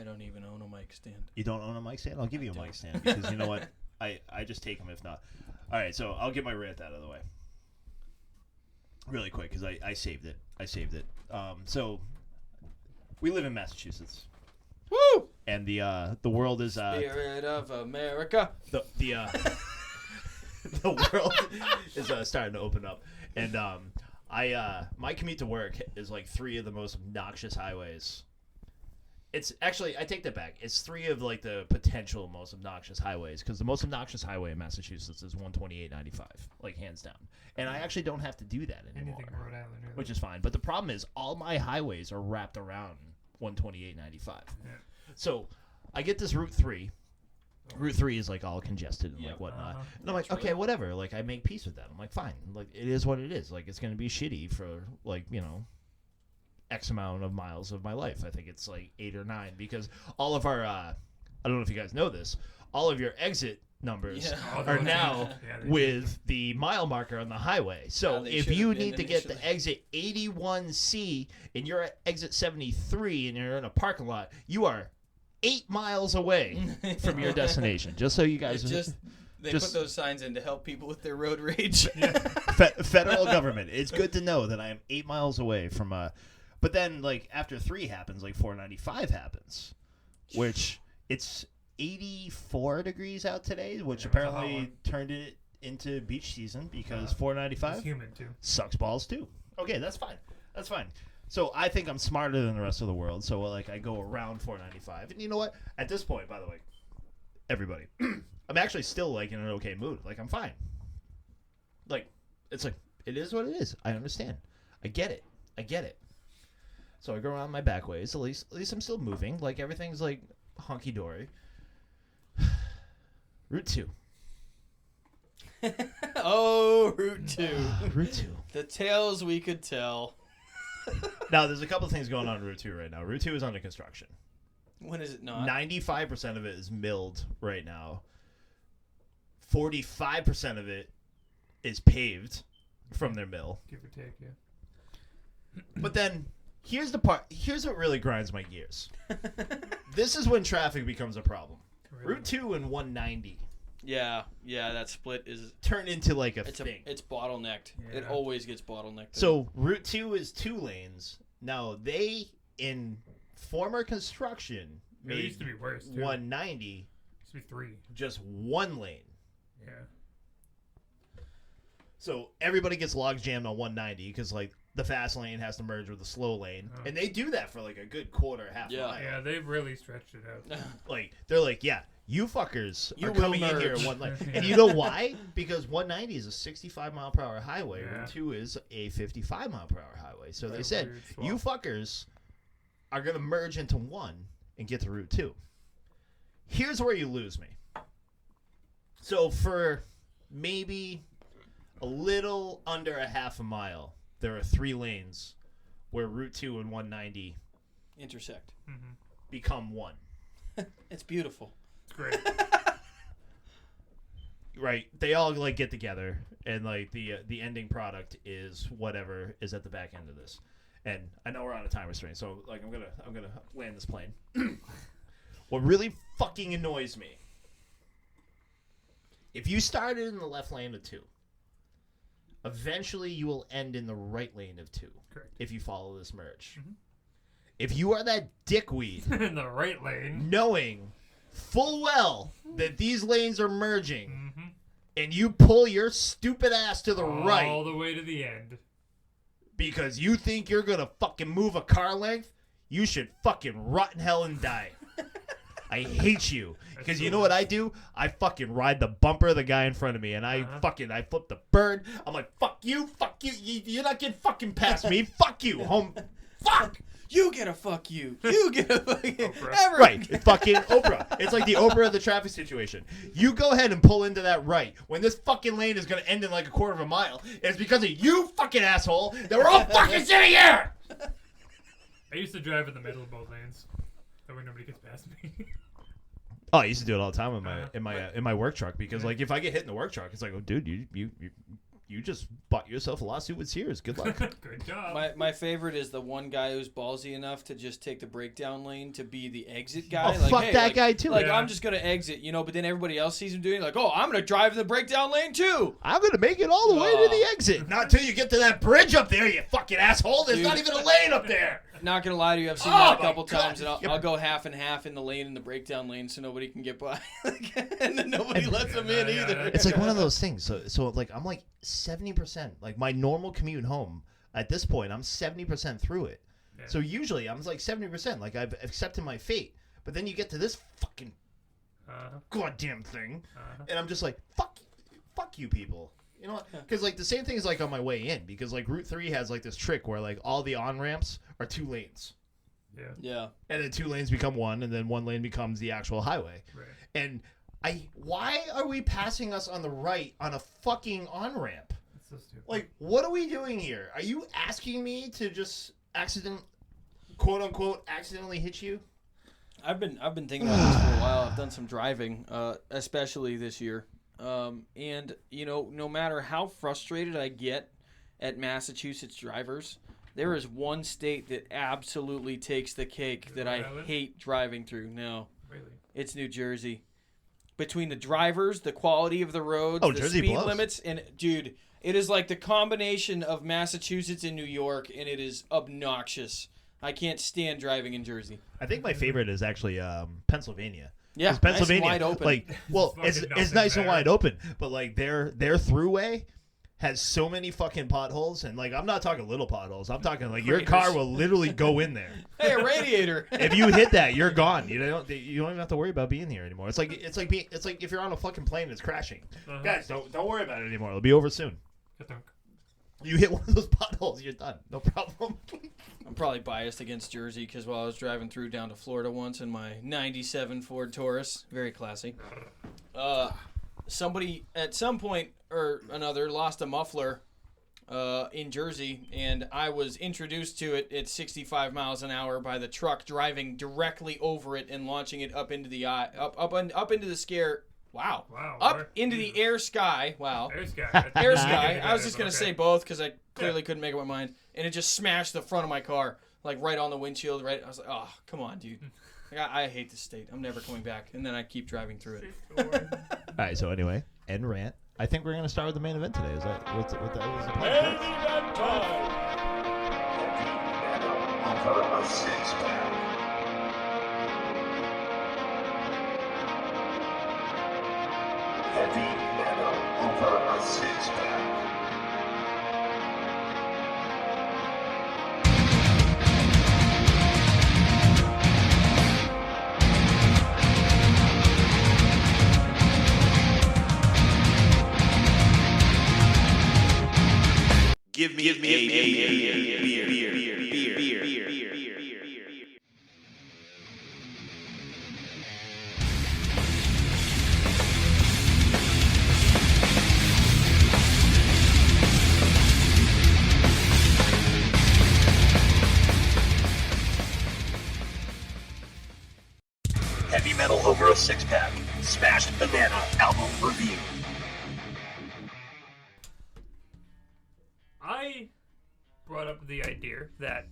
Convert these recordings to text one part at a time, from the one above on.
don't even own a mic stand. You don't own a mic stand? I'll give you a mic stand because you know what? I just take them if not. All right, so I'll get my rant out of the way really quick because I saved it. So we live in Massachusetts. Woo! And the world is Spirit of America. The world is starting to open up, and my commute to work is like 3 of the most obnoxious highways. It's actually, I take that back. It's 3 of like the potential most obnoxious highways because the most obnoxious highway in Massachusetts is 128/95, like hands down. And I actually don't have to do that anymore, Anything Rhode Island, really. which is fine. But the problem is all my highways are wrapped around 128/95. Yeah. So I get this Route 3. Route 3 is like all congested and like whatnot. And I'm like, okay, whatever. Like I make peace with that. I'm like, fine. Like it is what it is. Like it's gonna be shitty for like, you know, X amount of miles of my life. I think it's like 8 or 9 because all of our I don't know if you guys know this, all of your exit numbers are now with the mile marker on the highway. So if you need to get to exit 81C and you're at exit 73 and you're in a parking lot, you are 8 miles away from your destination. Just so you guys They put those signs in to help people with their road rage. Federal government. It's good to know that I am 8 miles away from but then like after 3 happens, like 495 happens, which it's 84 degrees out today, which apparently turned it into beach season because 495 humid too. Sucks balls too. Okay, that's fine. So I think I'm smarter than the rest of the world. So like I go around 495, and you know what? At this point, by the way, everybody, I'm actually still like in an okay mood. Like I'm fine. Like it's like it is what it is. I understand. I get it. So I go around my back ways. At least I'm still moving. Like everything's like hunky dory. Route 2. Oh, Route 2. Route 2. The tales we could tell. Now, there's a couple of things going on Route 2 right now. Route 2 is under construction. When is it not? 95% of it is milled right now. 45% of it is paved from their mill. Give or take, yeah. But then, here's what really grinds my gears. This is when traffic becomes a problem. Really? Route 2 and 190. Yeah, that split is turned into like a thing. It's bottlenecked. Yeah. It always gets bottlenecked. So Route 2 is 2 lanes. Now they in former construction made used to be worse, too. 190 used to be 3. just 1 lane. Yeah. So everybody gets log jammed on 190 because like the fast lane has to merge with the slow lane, and they do that for like a good half mile. Yeah, they've really stretched it out. Like they're like, yeah, you fuckers are coming in here in 1 lane, Yeah. and you know why? Because 190 is a 65 mile per hour highway. Yeah. Route 2 is a 55 mile per hour highway. So they said, you fuckers are gonna merge into 1 and get to Route 2. Here's where you lose me. So for maybe a little under a half a mile, there are 3 lanes where Route 2 and 190 intersect, become 1. It's beautiful. It's great. Right, they all like get together, and like the ending product is whatever is at the back end of this. And I know we're on a time restraint, so like I'm gonna land this plane. What really fucking annoys me, if you started in the left lane of 2, eventually you will end in the right lane of 2. Correct. If you follow this merge. If you are that dickweed in the right lane, knowing full well that these lanes are merging, and you pull your stupid ass to the right all the way to the end because you think you're gonna fucking move a car length, you should fucking rot in hell and die. I hate you. Because you know what I do? I fucking ride the bumper of the guy in front of me, and I flip the bird. I'm like, fuck you. You're not getting fucking past me. Fuck you, home. Fuck. You get a fuck you. You get a fucking Right. It's fucking Oprah. It's like the Oprah of the traffic situation. You go ahead and pull into that right when this fucking lane is going to end in like a quarter of a mile. It's because of you fucking asshole that we're all fucking sitting here. I used to drive in the middle of both lanes. That way nobody gets past me. Oh, I used to do it all the time in my work truck because like if I get hit in the work truck, it's like, oh dude, you you just bought yourself a lawsuit with Sears. Good luck. Good job. My favorite is the one guy who's ballsy enough to just take the breakdown lane to be the exit guy. Oh, fuck that guy too. Like, Yeah. I'm just going to exit, but then everybody else sees him doing it. Like, oh, I'm going to drive in the breakdown lane too. I'm going to make it all the way to the exit. Not until you get to that bridge up there, you fucking asshole. There's not even a lane up there. Not going to lie to you, I've seen that a couple God. times, and I'll go half and half in the lane in the breakdown lane so nobody can get by. And then nobody lets them in either. It's like one of those things. So like I'm like 70%. Like my normal commute home at this point, I'm 70% through it. Yeah. So usually I'm like 70%. Like I've accepted my fate. But then you get to this fucking goddamn thing, and I'm just like, fuck you people. You know what? Because like the same thing is like on my way in, because like Route 3 has like this trick where like all the on ramps are 2 lanes. Yeah. And then 2 lanes become 1, and then 1 lane becomes the actual highway. Right. And why are we passing us on the right on a fucking on ramp? That's so stupid. Like, what are we doing here? Are you asking me to just quote unquote, accidentally hit you? I've been thinking about this for a while. I've done some driving, especially this year. And no matter how frustrated I get at Massachusetts drivers, there is one state that absolutely takes the cake that I hate driving through. No, Really? it's New Jersey. Between the drivers, the quality of the roads, the Jersey speed blows. limits, and dude, it is like the combination of Massachusetts and New York, and it is obnoxious. I can't stand driving in Jersey. I think my favorite is actually Pennsylvania. Yeah, 'Cause Pennsylvania, nice and wide open. like, well, There's it's fucking nice nothing and there. wide open, but like their throughway has so many fucking potholes, and like I'm not talking little potholes. I'm talking like your car will literally go in there. Hey, a radiator. If you hit that, you're gone. You don't even have to worry about being here anymore. It's like if you're on a fucking plane that's crashing. Guys, don't worry about it anymore. It'll be over soon. Ka-thunk. You hit one of those potholes, you're done. No problem. I'm probably biased against Jersey because while I was driving through down to Florida once in my 97 Ford Taurus, very classy, somebody at some point or another lost a muffler in Jersey, and I was introduced to it at 65 miles an hour by the truck driving directly over it and launching it up into the up into the scare. Wow. Up into the air sky. Wow. Air sky. Air sky. I was just going to Okay. say both because I clearly couldn't make up my mind. And it just smashed the front of my car, like right on the windshield. Right. I was like, oh, come on, dude. Like, I hate this state. I'm never coming back. And then I keep driving through it. All right. So anyway, end rant. I think we're gonna start with the main event today. Is that what that was the plan? Over a six-pack. Heavy metal over a six-pack. Give me a beer. Heavy metal over a six-pack. Smashed Banana album review. I brought up the idea that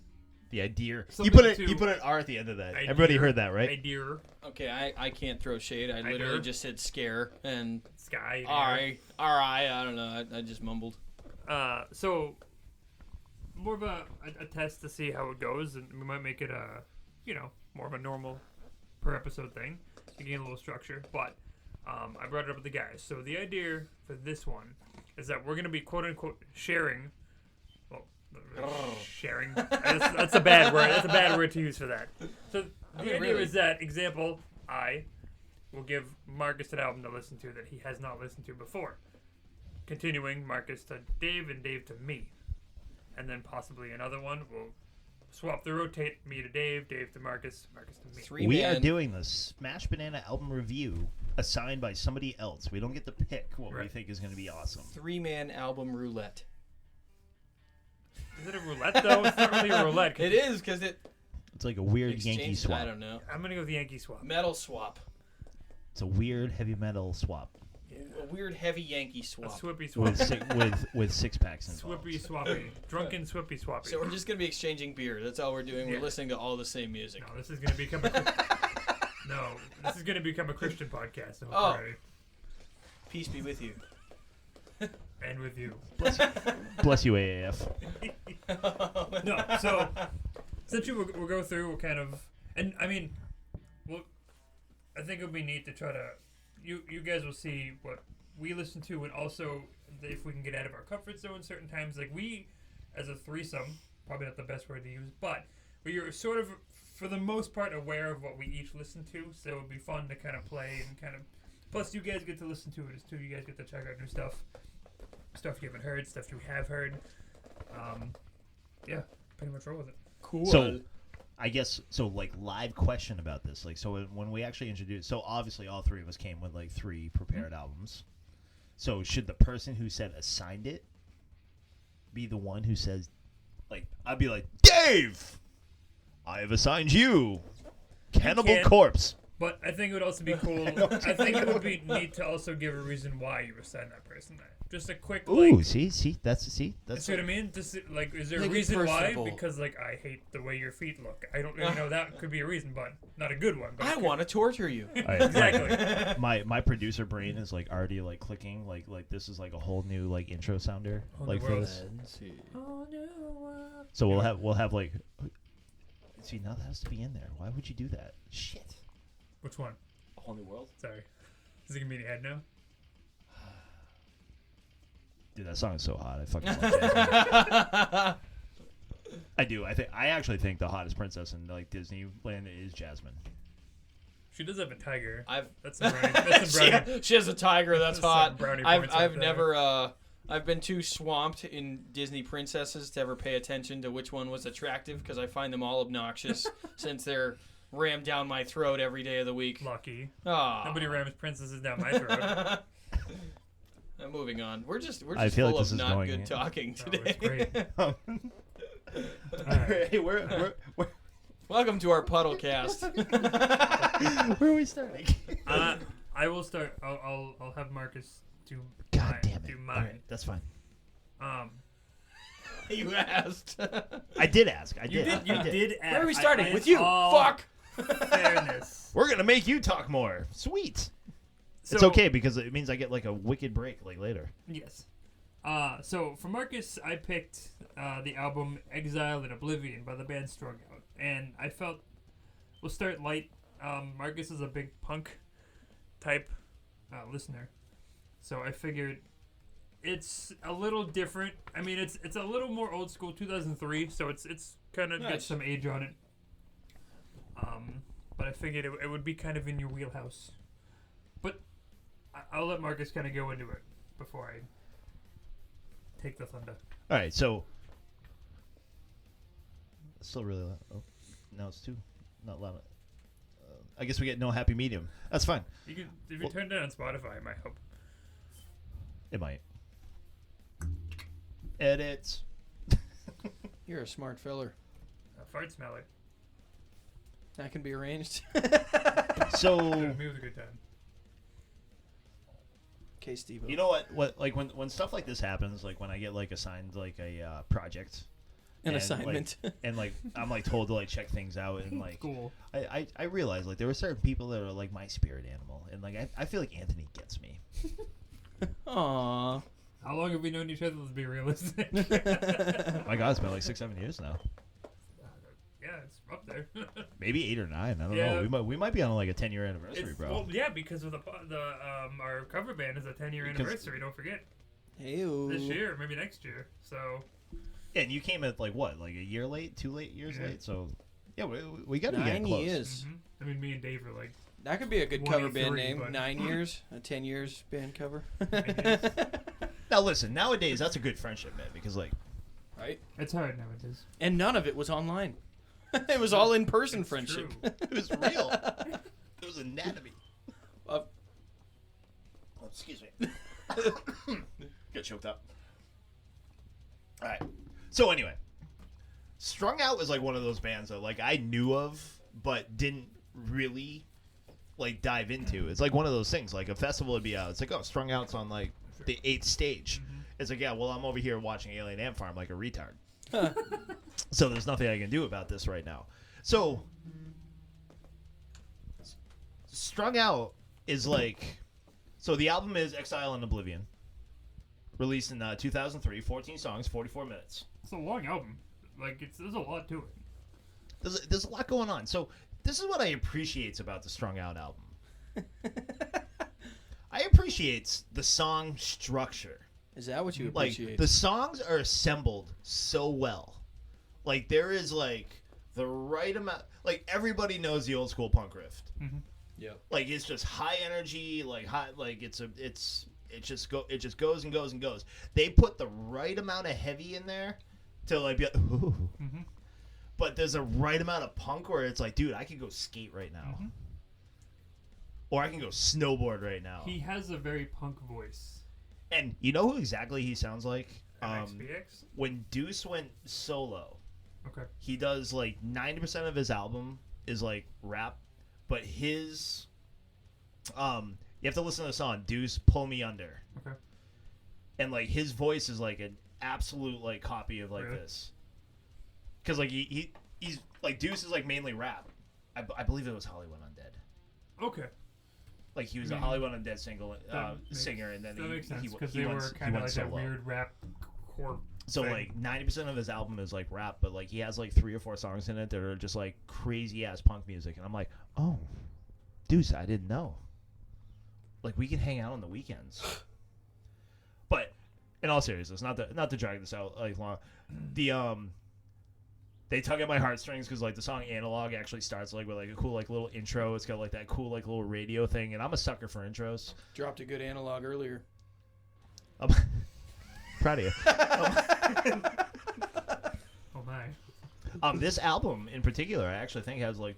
The idea. You Something put it. to- You put an R at the end of that. idea- Everybody heard that, right? idea Okay, I can't throw shade. I literally just said scare and sky. I don't know. I just mumbled. So more of a test to see how it goes, and we might make it a more of a normal per episode thing to gain a little structure. But I brought it up with the guys. So the idea for this one is that we're gonna be quote unquote sharing. Well, sharing. That's a bad word. That's a bad word to use for that. So the idea really? is that example I will give Marcus an album to listen to that he has not listened to before. Continuing Marcus to Dave and Dave to me. And then possibly another one. We'll swap the rotate, me to Dave, Dave to Marcus, Marcus to me. We are doing the Smash Banana album review assigned by somebody else. We don't get to pick what we Right. think is going to be awesome. 3-man album roulette. Is it a roulette though? It's not really a roulette. 'cause It is because it It's like a weird Yankee exchanged. swap. I don't know. I'm gonna go with the Yankee swap. Metal swap. It's a weird heavy metal swap. a weird heavy Yankee A swap. swippy with swappy. with 6-packs involved. Swippy swappy. Drunken swippy swappy. So we're just gonna be exchanging beer. That's all we're doing. Yeah. We're listening to all the same music. No, this is gonna become a no. This is gonna become a Christian podcast. I'm Oh. afraid. Peace be with you. And with you. Bless you, AAF. No, so essentially we'll go through. We'll kind of, and I mean, well, I think it'll be neat to try to. You guys will see what we listen to, and also if we can get out of our comfort zone certain times. Like we, as a threesome, probably not the best word to use, but we are sort of, for the most part, aware of what we each listen to. So it would be fun to kind of play and kind of. Plus, you guys get to listen to it as too. You guys get to check out new stuff you haven't heard, stuff you have heard. Yeah, pretty much roll with it. Cool. So, I guess like live question about this. Like, so when we actually introduced, so obviously all three of us came with like 3 prepared albums. So should the person who said assigned it be the one who says, like, I'd be like, Dave, I have assigned you Cannibal can. Corpse. But I think it would also be cool. I think it would be neat to also give a reason why you assigned that person that. Just a quick, Ooh, like, see, that's see what I mean? Just like, is there a Make it reason why? personable. Because like, I hate the way your feet look. I don't really know. That could be a reason, but not a good one. But I want to torture you. All right, exactly. my producer brain is like already like clicking like this is like a whole new like intro sounder Whole like new for world. this. So we'll have like, see, now that has to be in there. Why would you do that? Shit. Which one? A whole new world. Sorry. Is it gonna be in your head now? Dude, that song is so hot. I fucking love it. I do. I actually think the hottest princess in like Disneyland is Jasmine. She does have a tiger. I've That's some brownie. That's some brownie. she has a tiger. That's Some hot. brownie I've points right there. never I've been too swamped in Disney princesses to ever pay attention to which one was attractive because I find them all obnoxious since they're rammed down my throat every day of the week. Lucky. Ah. Nobody rams princesses down my throat. I'm moving on. We're just I feel full like this of is not going good in. talking Oh, today. it's great. All right. right, we're Welcome to our Puddlecast. where are we starting? I will start. I'll have Marcus do. God mine, damn it! Do All mine. right, that's fine. You asked. I did ask. I You did. did. You I did. Ask. Where are we starting? I- With you. all Fuck. Fairness. We're gonna make you talk more. Sweet. It's So- okay because it means I get like a wicked break like later. Yes. So for Marcus, I picked the album "Exile in Oblivion" by the band Strung Out, and I felt we'll start light. Marcus is a big punk type listener, so I figured it's a little different. I mean, it's a little more old school, 2003, so it's kind of got Nice. some age on it. But I figured it would be kind of in your wheelhouse. But I'll let Marcus kind of go into it before I take the thunder. All right, so it's still really loud. Oh, now it's too not loud. I guess we get no happy medium. That's fine. You can, if you Well- turn it on Spotify, it might help. It might. Edits. You're a smart feller. Fart smeller. That can be arranged. So Me was a good time. Okay, Steve. you know what? Like when stuff like this happens, like when I get like assigned like a project, An and, assignment. like, and like I'm like told to like check things out, and like Cool. I realize like there were certain people that are like my spirit animal, and like I feel like Anthony gets me. Aww. How long have we known each other? Let's be realistic. My God, it's been like 6-7 years now. Yeah, it's up there. Maybe 8 or 9. I don't Yeah. know. We might be on like a 10-year anniversary, It's, bro. well, yeah, because of the our cover band is a 10-year Because- anniversary. Don't forget Hey-o. this year, maybe next year. So Yeah, and you came at like what, like a year late, 2 years Yeah. late. So yeah, we got to be 9 getting close. years. I mean, me and Dave are like That could be a good cover band 23, name. but- 9 years. A 10 years band cover. Now listen, nowadays that's a good friendship, man, because like Right? it's hard nowadays. And none of it was online. It was all in-person It's friendship. true. it was real. It was anatomy. Uh, Oh, excuse me. Get choked up. All right. So anyway, Strung Out was like one of those bands that like I knew of, but didn't really like dive into. It's like one of those things. Like a festival would be out. It's like, oh, Strung Out's on like the 8th stage. It's like, yeah, well, I'm over here watching Alien Ant Farm like a retard. So there's nothing I can do about this right now. So Strung Out is like, so the album is Exile and Oblivion, released in 2003, 14 songs, 44 minutes. It's a long album. Like there's a lot to it. There's a lot going on. So this is what I appreciate about the Strung Out album. I appreciate the song structure. Is that what you Like appreciate? the songs are assembled so well. Like there is like the right amount. Like everybody knows the old school punk riff. Yep. Like it's just high energy. Like high. Like it just goes and goes and goes. They put the right amount of heavy in there to like be. Ooh. But there's a right amount of punk where it's like, dude, I could go skate right now. Or I can go snowboard right now. He has a very punk voice. And you know who exactly he sounds like? MXPX? When Deuce went solo, Okay. he does like 90% of his album is like rap, but his you have to listen to the song Deuce Pull Me Under. Okay. And like his voice is like an absolute like copy of like Really? this. Cuz like he's like Deuce is like mainly rap. I believe it was Hollywood Undead. Okay. Like he was I a mean, Hollywood Undead makes- singer, and then that makes sense he because he they went, were he kind of went like that solo. weird rap core. So thing. like 90% of his album is like rap, but like he has like 3 or 4 songs in it that are just like crazy ass punk music, and I'm like, oh, Deuce, I didn't know. Like we can hang out on the weekends. But in all seriousness, not to drag this out like long, they tug at my heartstrings because like the song Analog actually starts like with like a cool like little intro. It's got like that cool like little radio thing, and I'm a sucker for intros. Dropped a good analog earlier. I'm proud of you. Oh my. This album in particular, I actually think has like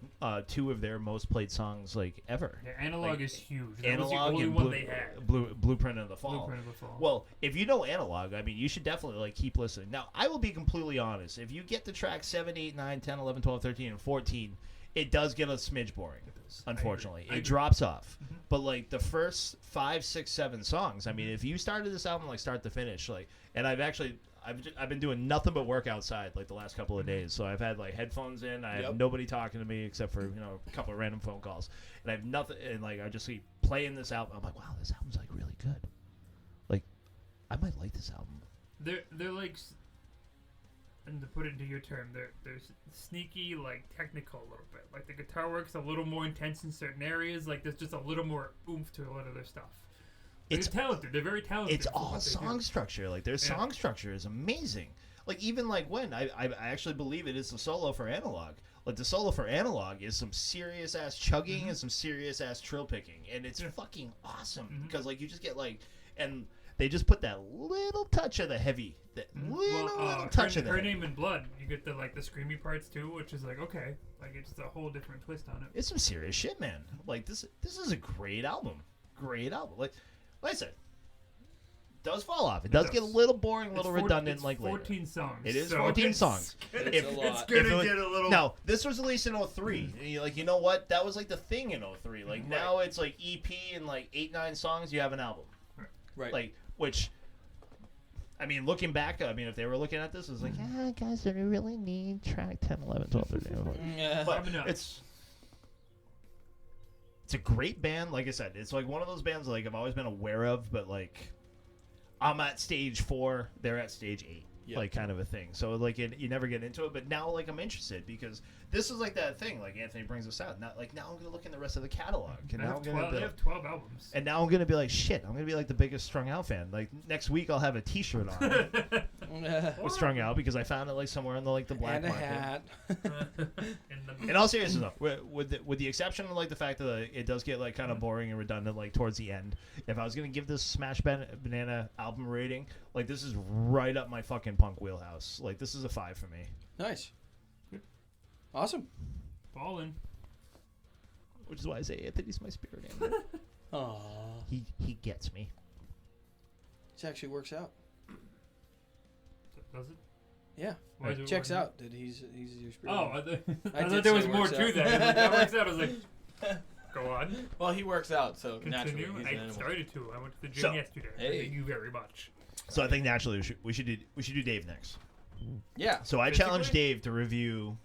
2 of their most played songs like ever. Yeah, Analog Like, is huge. That was the Analog only and one they had. Blueprint of the Fall. Blueprint of the Fall. Well, if you know Analog, I mean, you should definitely like keep listening. Now, I will be completely honest. If you get to track 7, 8, 9, 10, 11, 12, 13, and 14, it does get a smidge boring. Unfortunately, I agree. it drops off. But like the first 5, 6, 7 songs, I mean, if you started this album like start to finish, like, and I've been doing nothing but work outside like the last couple of days. So I've had like headphones in. I have nobody talking to me except for a couple of random phone calls, and I have nothing. And like I just keep playing this album. I'm like, wow, this album's like really good. Like, I might like this album. They're like, and to put it into your term, they're sneaky, like technical a little bit. Like the guitar work's a little more intense in certain areas. Like there's just a little more oomph to a lot of their stuff. They're talented. They're very talented. It's for all what they song do. structure. Like their song structure is amazing. Like even like when I actually believe it is the solo for Analog. Like the solo for Analog is some serious ass chugging and some serious ass trill picking, and it's fucking awesome because like you just get like, and they just put that little touch of the heavy, that little touch of the Her heavy. Name in Blood. You get the like the screamy parts too, which is like okay, like it's a whole different twist on it. It's some serious shit, man. Like this is a great album. Great album. Like I said, does fall off. It does get a little boring, a little redundant. It's like 14 later. songs. It is so 14 it's- songs. It's a lot. It's gonna If it was- get a little. No, this was released in 03. And you're like, you know what? That was like the thing in 03. Like now it's like EP and like 8, 9 songs. You have an album. Right. Like which. I mean, looking back, I mean, if they were looking at this, it's like, yeah, guys, do we really need track 10, 11, 12, 13? Yeah. But Probably not. it's a great band. Like I said, it's like one of those bands like I've always been aware of, but like I'm at stage 4, they're at stage 8, like kind of a thing. So like you never get into it, but now like I'm interested because this is like that thing. Like Anthony brings us out. Now I'm gonna look in the rest of the catalog, and They now have I'm gonna 12, be they like, have 12 albums. and now I'm gonna be like, shit. I'm gonna be like the biggest Strung Out fan. Like next week I'll have a T-shirt on with Strung Out because I found it like somewhere in the black And a market. hat. In all seriousness, though, with the exception of like the fact that it does get like kind of boring and redundant like towards the end, if I was gonna give this Smash Banana album rating, like this is right up my fucking punk wheelhouse. Like this is a 5 for me. Nice. Awesome. Ballin'. Which is why I say Anthony's my spirit animal. Aww. He gets me. This actually works out. Does it? Yeah. Why is it Checks working? out that he's your spirit. Oh, animal. I did thought there say was more works to out. that. That works out. I was like, go on. fun. Well, he works out, so naturally Continue. he's an I animal. started to. I went to the gym So- yesterday. Hey. Thank you very much. So I think naturally we should do Dave next. Yeah. So I Basically? challenged Dave to review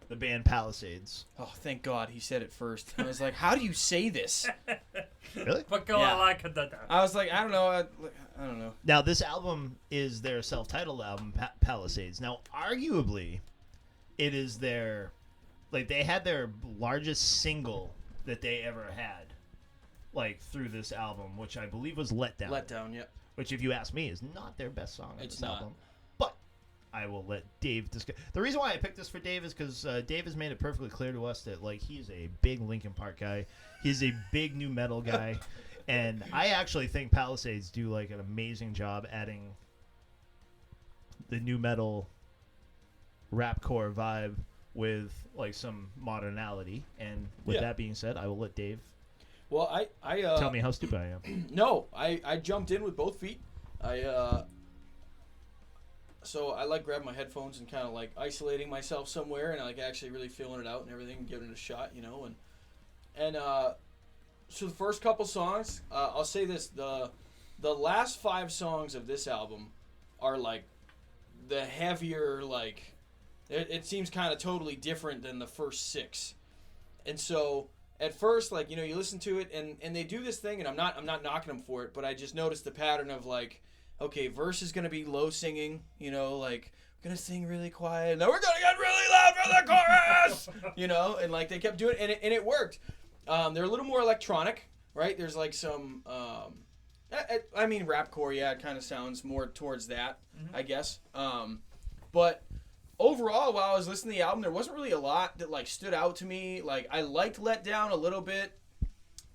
the band Palisades. Oh, thank God he said it first. I was like, how do you say this? Really? I was like, I don't know. I don't know. Now this album is their self-titled album, Palisades. Now, arguably, it is their they had their largest single that they ever had, through this album, which I believe was Let Down. Let down, yeah. Which, if you ask me, is not their best song on It's this not. album. But I will let Dave discuss. The reason why I picked this for Dave is because Dave has made it perfectly clear to us that he's a big Linkin Park guy. He's a big new metal guy. And I actually think Palisades do an amazing job adding the new metal rapcore vibe with some modernality. And with that being said, I will let Dave Well, I tell me how stupid I am. No, I jumped in with both feet. So I grab my headphones and kind of isolating myself somewhere and actually really feeling it out and everything, and giving it a shot, and so the first couple songs, I'll say this: the last 5 songs of this album are the heavier, it seems kind of totally different than the first 6, and so. At first, you listen to it, and they do this thing, and I'm not knocking them for it, but I just noticed the pattern of okay, verse is gonna be low singing, we're gonna sing really quiet, and then we're gonna get really loud for the chorus, and they kept doing it, and it worked. They're a little more electronic, right? There's some, I mean, rapcore, yeah, it kind of sounds more towards that, I guess. But overall, while I was listening to the album, there wasn't really a lot that stood out to me. I liked Let Down a little bit.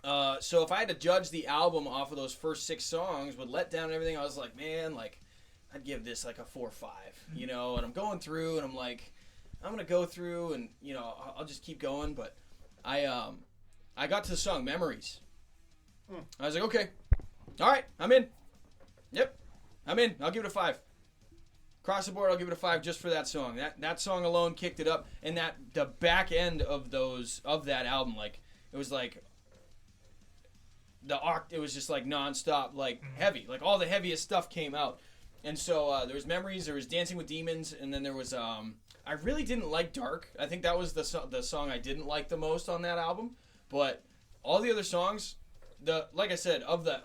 So if I had to judge the album off of those first 6 songs with Let Down and everything, I was like, man, I'd give this a 4 or 5, And I'm going through, and I'm I'm gonna go through, and I'll just keep going. But I got to the song Memories. I was like, okay, all right, I'm in. Yep, I'm in. I'll give it a 5. Across the board, I'll give it a 5 just for that song. That song alone kicked it up, and the back end of that album, it was it was just nonstop, heavy, all the heaviest stuff came out, and so there was Memories, there was Dancing with Demons, and then there was I really didn't like Dark. I think that was the song I didn't like the most on that album, but all the other songs, like I said, of the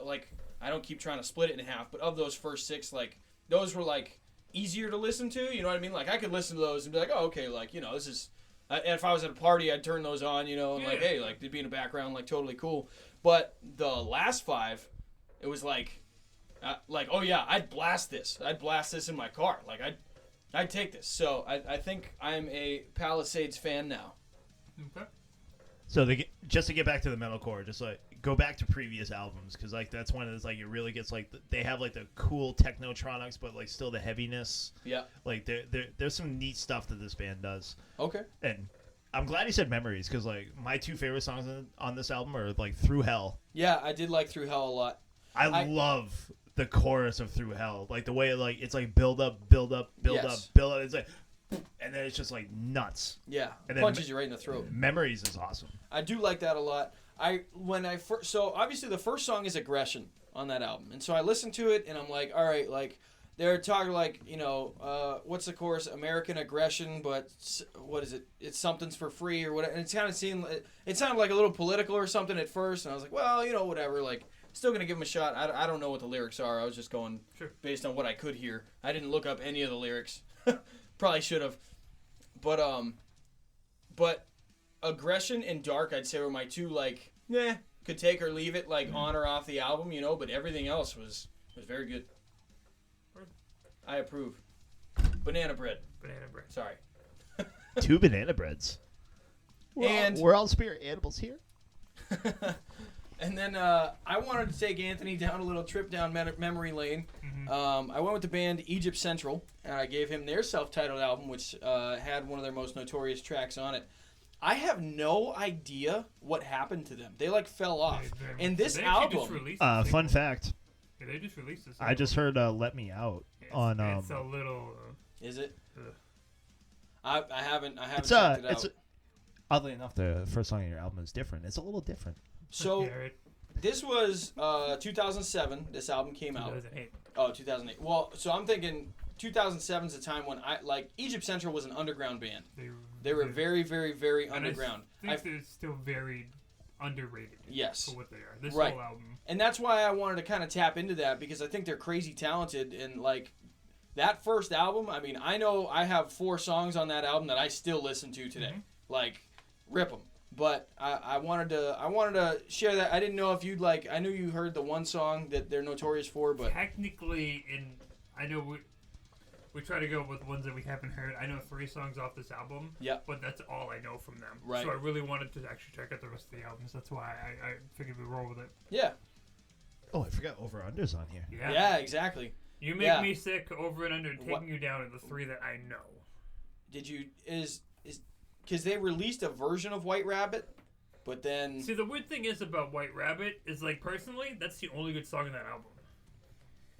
I don't keep trying to split it in half, but of those first 6, those were easier to listen to, you know what I mean? I could listen to those and be oh, okay, this is, and if I was at a party, I'd turn those on, and hey, they'd be in the background, totally cool. But the last 5, it was oh yeah, I'd blast this in my car, I'd take this. So I think I'm a Palisades fan now. Okay. So just to get back to the metalcore, just go back to previous albums, because that's when it's it really gets they have the cool technotronics, but still the heaviness. Yeah. There's some neat stuff that this band does. Okay. And I'm glad he said Memories, because my 2 favorite songs on this album are Through Hell. Yeah, I did like Through Hell a lot. I love the chorus of Through Hell, the way it's build up, build up, build Yes. up, build up. It's and then it's just nuts. Yeah, and punches you right in the throat. Memories is awesome. I do like that a lot. So obviously the first song is Aggression on that album, and so I listened to it and I'm all right, they're talking what's the chorus? American aggression, but what is it? It's something's for free or whatever. And it's kind of it sounded like a little political or something at first, and I was well, whatever. Still gonna give them a shot. I don't know what the lyrics are. I was just going based on what I could hear. I didn't look up any of the lyrics. Probably should have. But Aggression and Dark, I'd say, were my 2 could take or leave it on or off the album, but everything else was very good. I approve. Banana bread. Sorry. 2 banana breads. We're all spirit animals here. And then I wanted to take Anthony down a little trip down memory lane. Mm-hmm. I went with the band Egypt Central, and I gave him their self-titled album, which had one of their most notorious tracks on it. I have no idea what happened to them. They fell off. And this album... fun fact. Yeah, they just released this. I just heard "Let Me Out" on. It's a little. Is it? I haven't it's checked it out. Oddly enough, the first song on your album is different. It's a little different. So Yeah, right. this was 2007. This album came out. 2008. Oh, 2008. Well, so I'm thinking 2007 is the time when Egypt Central was an underground band. They were very, very, very and underground. I think they're still very underrated. Yes. For what they are. This Right. whole album. And that's why I wanted to kind of tap into that, because I think they're crazy talented. And like that first album, I mean, I know I have 4 songs on that album that I still listen to today. Mm-hmm. Like, rip them. But I wanted to share that. I didn't know if you'd like. I knew you heard the one song that they're notorious for, but Technically, I know we try to go with ones that we haven't heard. I know 3 songs off this album. Yeah. But that's all I know from them. Right. So I really wanted to actually check out the rest of the albums. That's why I figured we'd roll with it. yeah, Oh, I forgot over-unders on here. Yeah. exactly. You make Yeah. me sick over and under, taking What- you down to the 3 that I know. Did you is because they released a version of White Rabbit, but then See, the weird thing is about White Rabbit is, like, personally, that's the only good song in that album.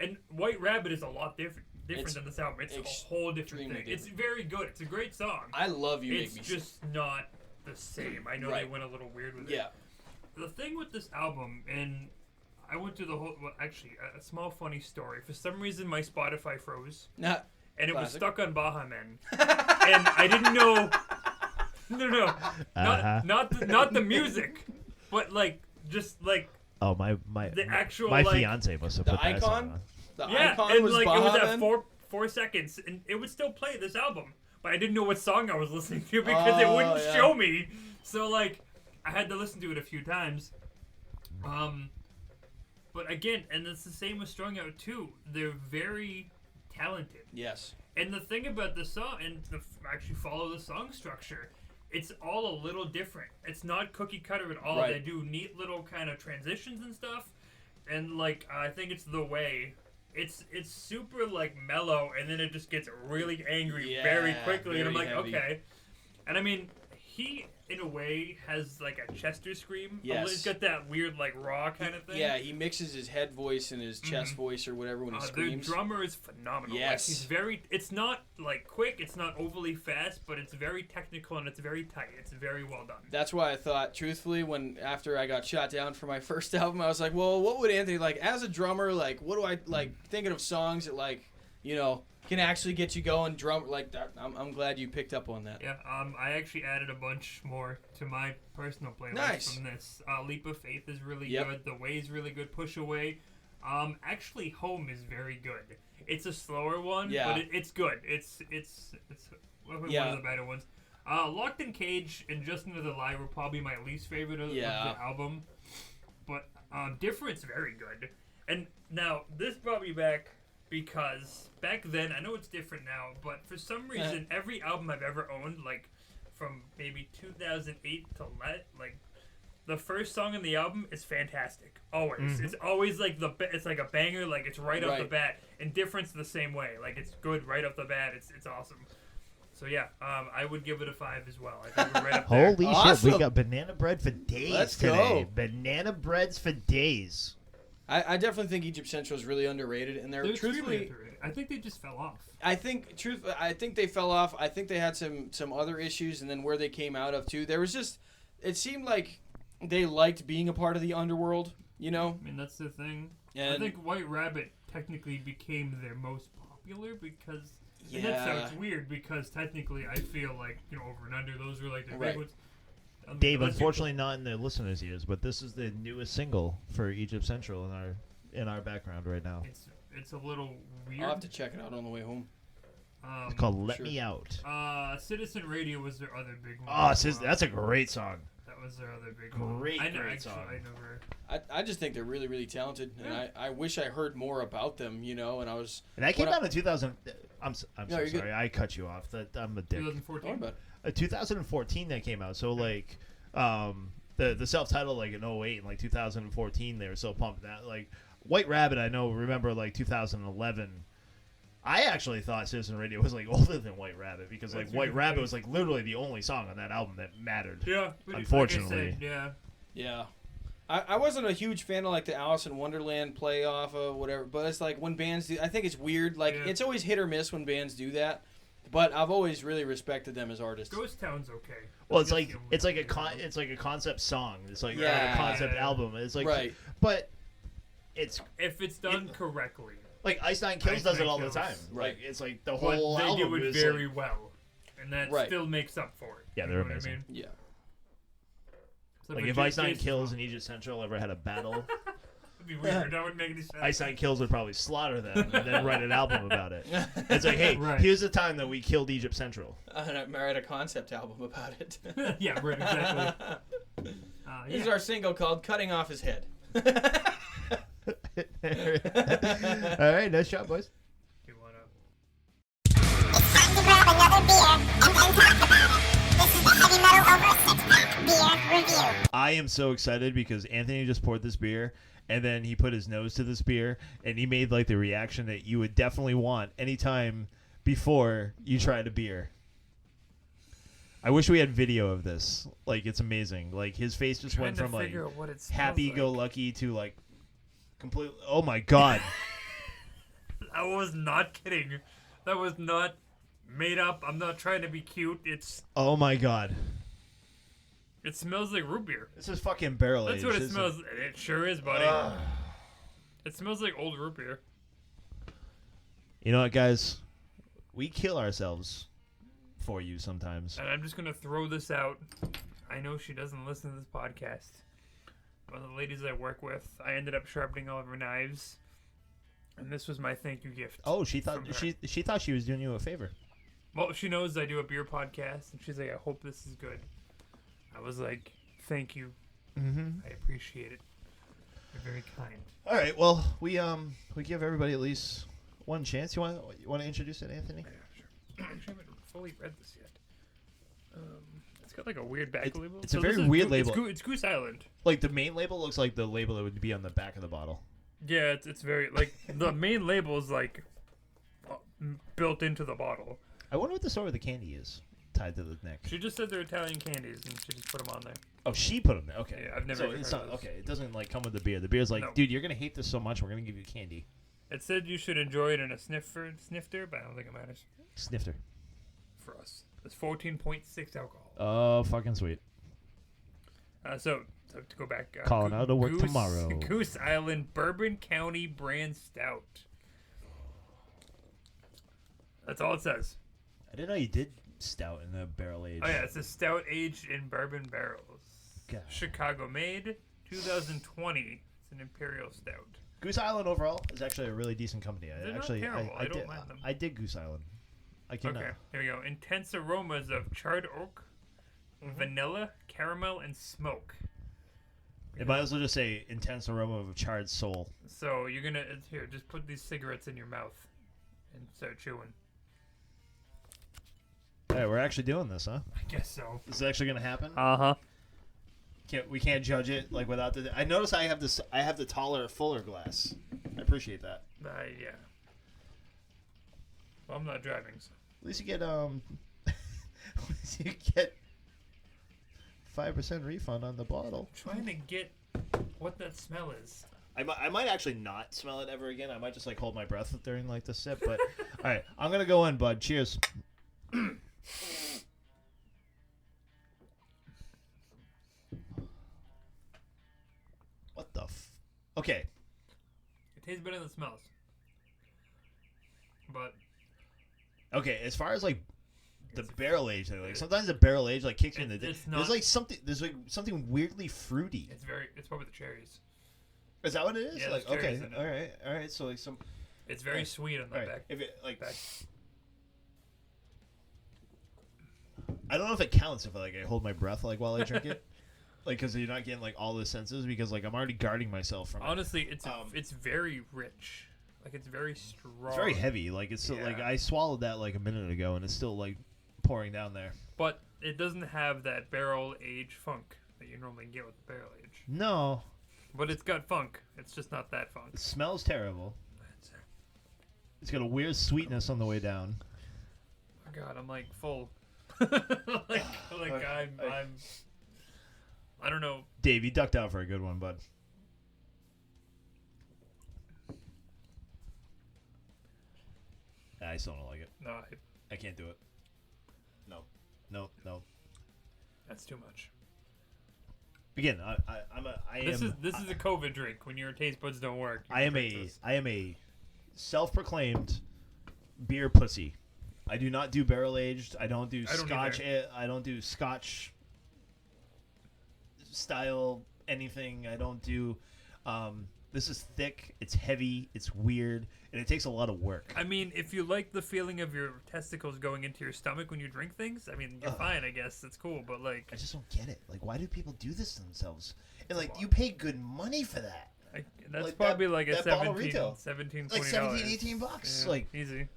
And White Rabbit is a lot different It's than this album. It's a whole different thing. extremely It's very good. It's a great song. I love You It's Make Me Sick. just not the same. I know Right. they went a little weird with Yeah, it. The thing with this album, and I went through the whole. Well, actually, a small funny story. For some reason, my Spotify froze, not and it was Classic. stuck on Baha Men, and I didn't know. No, Uh-huh. not the music, but like just like Oh, my the actual my like fiance must have the put that song icon. on. The yeah, icon and was like it was Baha at Men? 4 seconds, and it would still play this album, but I didn't know what song I was listening to because it Oh, wouldn't yeah. show me. So like, I had to listen to it a few times. But again, and it's the same with Strung Out too. They're very talented, Yes. and the thing about the song, and actually follow the song structure, it's all a little different. It's not cookie cutter at all. Right. They do neat little kind of transitions and stuff, and like I think it's the way. It's super like mellow, and then it just gets really angry very Yeah, quickly, and I'm very like, heavy. okay. And I mean, he in a way has like a Chester scream. Yes. He's got that weird like raw kind of thing. Yeah, he mixes his head voice and his chest voice or whatever when he The screams. drummer is phenomenal. Like, Yes. he's very. It's not like quick. It's not overly fast, but it's very technical and it's very tight. It's very well done. That's why I thought, truthfully, when after I got shot down for my first album, I was like, well, what would Anthony like as a drummer? Like, what do I like thinking of songs that like, you know, can actually get you going drum like that? I'm glad you picked up on that. Yeah. I actually added a bunch more to my personal playlist Nice. from this. Leap of Faith is really Yep. good. The Way is really good. Push Away. Actually, Home is very good. It's a slower one, Yeah. but it's good. It's one Yeah. of the better ones. Locked in Cage and Just Another Lie were probably my least favorite of Yeah. the album, but Different's very good. And now this brought me back because back then, I know it's different now, but for some reason, every album I've ever owned, like from maybe 2008 to like the first song in the album is fantastic. Always, it's always like it's like a banger, like it's right off the Right. bat. And Difference the same way, like it's good right off the bat. It's awesome. So yeah, I would give it a 5 as well. I think we're right up there. Holy shit, Awesome. we got banana bread for days Let's today. go. Banana breads for days. I definitely think Egypt Central is really underrated, and They're extremely truthfully, underrated. I think they just fell off. I think they fell off. I think they had some other issues, and then where they came out of too. There was just, it seemed like they liked being a part of the underworld, you know. I mean, that's the thing. I And think White Rabbit technically became their most popular because. And that Yeah. sounds weird because technically I feel like, Over and Under, those were like the Right. big ones. Dave, Unless you- unfortunately not in the listeners' ears, but this is the newest single for Egypt Central in our background right now. It's a little weird. I'll have to check it out on the way home. It's called Let sure. Me Out. Citizen Radio was their other big one. Oh, as well. that's a great song. That was their other big one. Great, I know, great actually, song. I never. I just think they're really, really talented, and I wish I heard more about them, and I was. And that came What out in 2000. I'm so No, you're good. sorry. I cut you off. I'm a dick. 2014. Don't worry about it. 2014 that came out. So like, the self-titled like in 08 and like 2014 they were so pumped that like White Rabbit. I remember like 2011. I actually thought Citizen Radio was like older than White Rabbit because like That's White really Rabbit funny. was like literally the only song on that album that mattered. Yeah, but Unfortunately. like I said, yeah. Yeah. I wasn't a huge fan of like the Alice in Wonderland play off of whatever, but it's like when bands do, I think it's weird. Like Yeah. it's always hit or miss when bands do that, But I've always really respected them as artists. Ghost Town's okay. Well, It's it's like a concept song. It's like Yeah. a concept album. It's like Right. but it's if it's done correctly. like Ice Nine Kills does it all the Kills. time. Right. Like it's like the But whole they album do it is very like, well, and that Right. still makes up for it. Yeah, You they're know what amazing. I mean? Yeah. So like for if Ice Nine Jason's Kills one, and Egypt Central ever had a battle, it'd be weird. That wouldn't make any sense. Ice Nine Kills would probably slaughter them and then write an album about it. It's like, hey, Right. here's the time that we killed Egypt Central. I write a concept album about it. Yeah, right. Exactly. This is our single called "Cutting Off His Head." All right, nice shot, boys. You wanna? It's time to grab another beer and then talk about it. This is the Heavy Metal Over 6-Pack Beer Review. I am so excited because Anthony just poured this beer and then he put his nose to this beer and he made like the reaction that you would definitely want anytime before you tried a beer. I wish we had video of this. Like, it's amazing. Like, his face just went from like happy-go-lucky to like complete. Oh my god! I was not kidding. That was not made up. I'm not trying to be cute. Oh my god! It smells like root beer. This is fucking barrel aged. That's what it smells. It sure is, buddy. It smells like old root beer. You know what, guys? We kill ourselves for you sometimes. And I'm just gonna throw this out. I know she doesn't listen to this podcast. One of the ladies I work with, I ended up sharpening all of her knives, and this was my thank you gift. Oh, she thought from her. she thought she was doing you a favor. Well, she knows I do a beer podcast, and she's like, "I hope this is good." I was like, "Thank you. Mm-hmm. I appreciate it. You're very kind." All right. Well, we give everybody at least one chance. You want to introduce it, Anthony? Yeah, sure. Actually, I haven't fully read this yet. It's got like a weird back label. it's a So very this is weird label. It's Goose Island. Like the main label looks like the label that would be on the back of the bottle. Yeah, it's very like the main label is like built into the bottle. I wonder what the story with the candy is tied to the neck. She just said they're Italian candies, and she just put them on there. Oh, she put them there. Okay. Yeah, I've never So even it's heard not of this. okay. It doesn't like come with the beer. The beer's like, No. dude, you're gonna hate this so much. We're gonna give you candy. It said you should enjoy it in a snifter, but I don't think it matters Snifter. for us. It's 14.6 alcohol. Oh, fucking sweet. So to go back, Calling out of work tomorrow. Goose Island Bourbon County Brand Stout. That's all it says. I didn't know you did stout in the barrel age. Oh yeah, it's a stout aged in bourbon barrels. God. Chicago made, 2020. It's an imperial stout. Goose Island overall is actually a really decent company. They're not Actually, terrible. I don't did, mind them. I dig Goose Island. I can. Okay, here we go. Intense aromas of charred oak, vanilla, caramel, and smoke. It might as well just say intense aroma of charred soul. So you're gonna here, just put these cigarettes in your mouth and start chewing. Hey, we're actually doing this, huh? I guess so. This is actually gonna happen. Huh. We can't judge it like without the. I notice I have this. I have the taller, fuller glass. I appreciate that. Yeah. Well, I'm not driving, so. At least you get at least you get 5% refund on the bottle. Trying to get what that smell is. I might actually not smell it ever again. I might just like hold my breath during like the sip. But all right, I'm gonna go in, bud. Cheers. What the? Okay. It tastes better than it smells. But Okay. As far as like the It's- barrel age thing, like sometimes the barrel age like kicks you in the. It's There's not- like something. There's like something weirdly fruity. it's probably the cherries. Is that what it is? Yeah, Like there's okay, cherries in it. all right. So like some. It's very Right. sweet on All the right. back. If it like. back. I don't know if it counts if like I hold my breath like while I drink it, like because you're not getting like all the senses because like I'm already guarding myself from. Honestly, it's Um, it's very rich. Like it's very strong. It's very heavy. Like it's still, like Yeah. I swallowed that like a minute ago and it's still like pouring down there. But it doesn't have that barrel age funk that you normally get with barrel age. No, But it's got funk. It's just not that funk. it smells terrible. It's got a weird sweetness on the way down. Oh God, I'm like full. like I'm. I don't know. Dave, you ducked out for a good one, bud. I still don't like it. No, I can't do it. No. No. No. That's too much. Again, This is a COVID drink. When your taste buds don't work, you I can am drink a this. I am a self-proclaimed beer pussy. I do not do barrel aged. I don't do Scotch. I don't do Scotch style anything. I don't do. This is thick. It's heavy. It's weird, and it takes a lot of work. I mean, if you like the feeling of your testicles going into your stomach when you drink things, I mean, you're fine. I guess it's cool, but like, I just don't get it. Like, why do people do this to themselves? And like, you pay good money for that. that's like probably that- like a that bottle 17, retail. 17, Like $20. 17, 18 bucks. Yeah, Like, easy.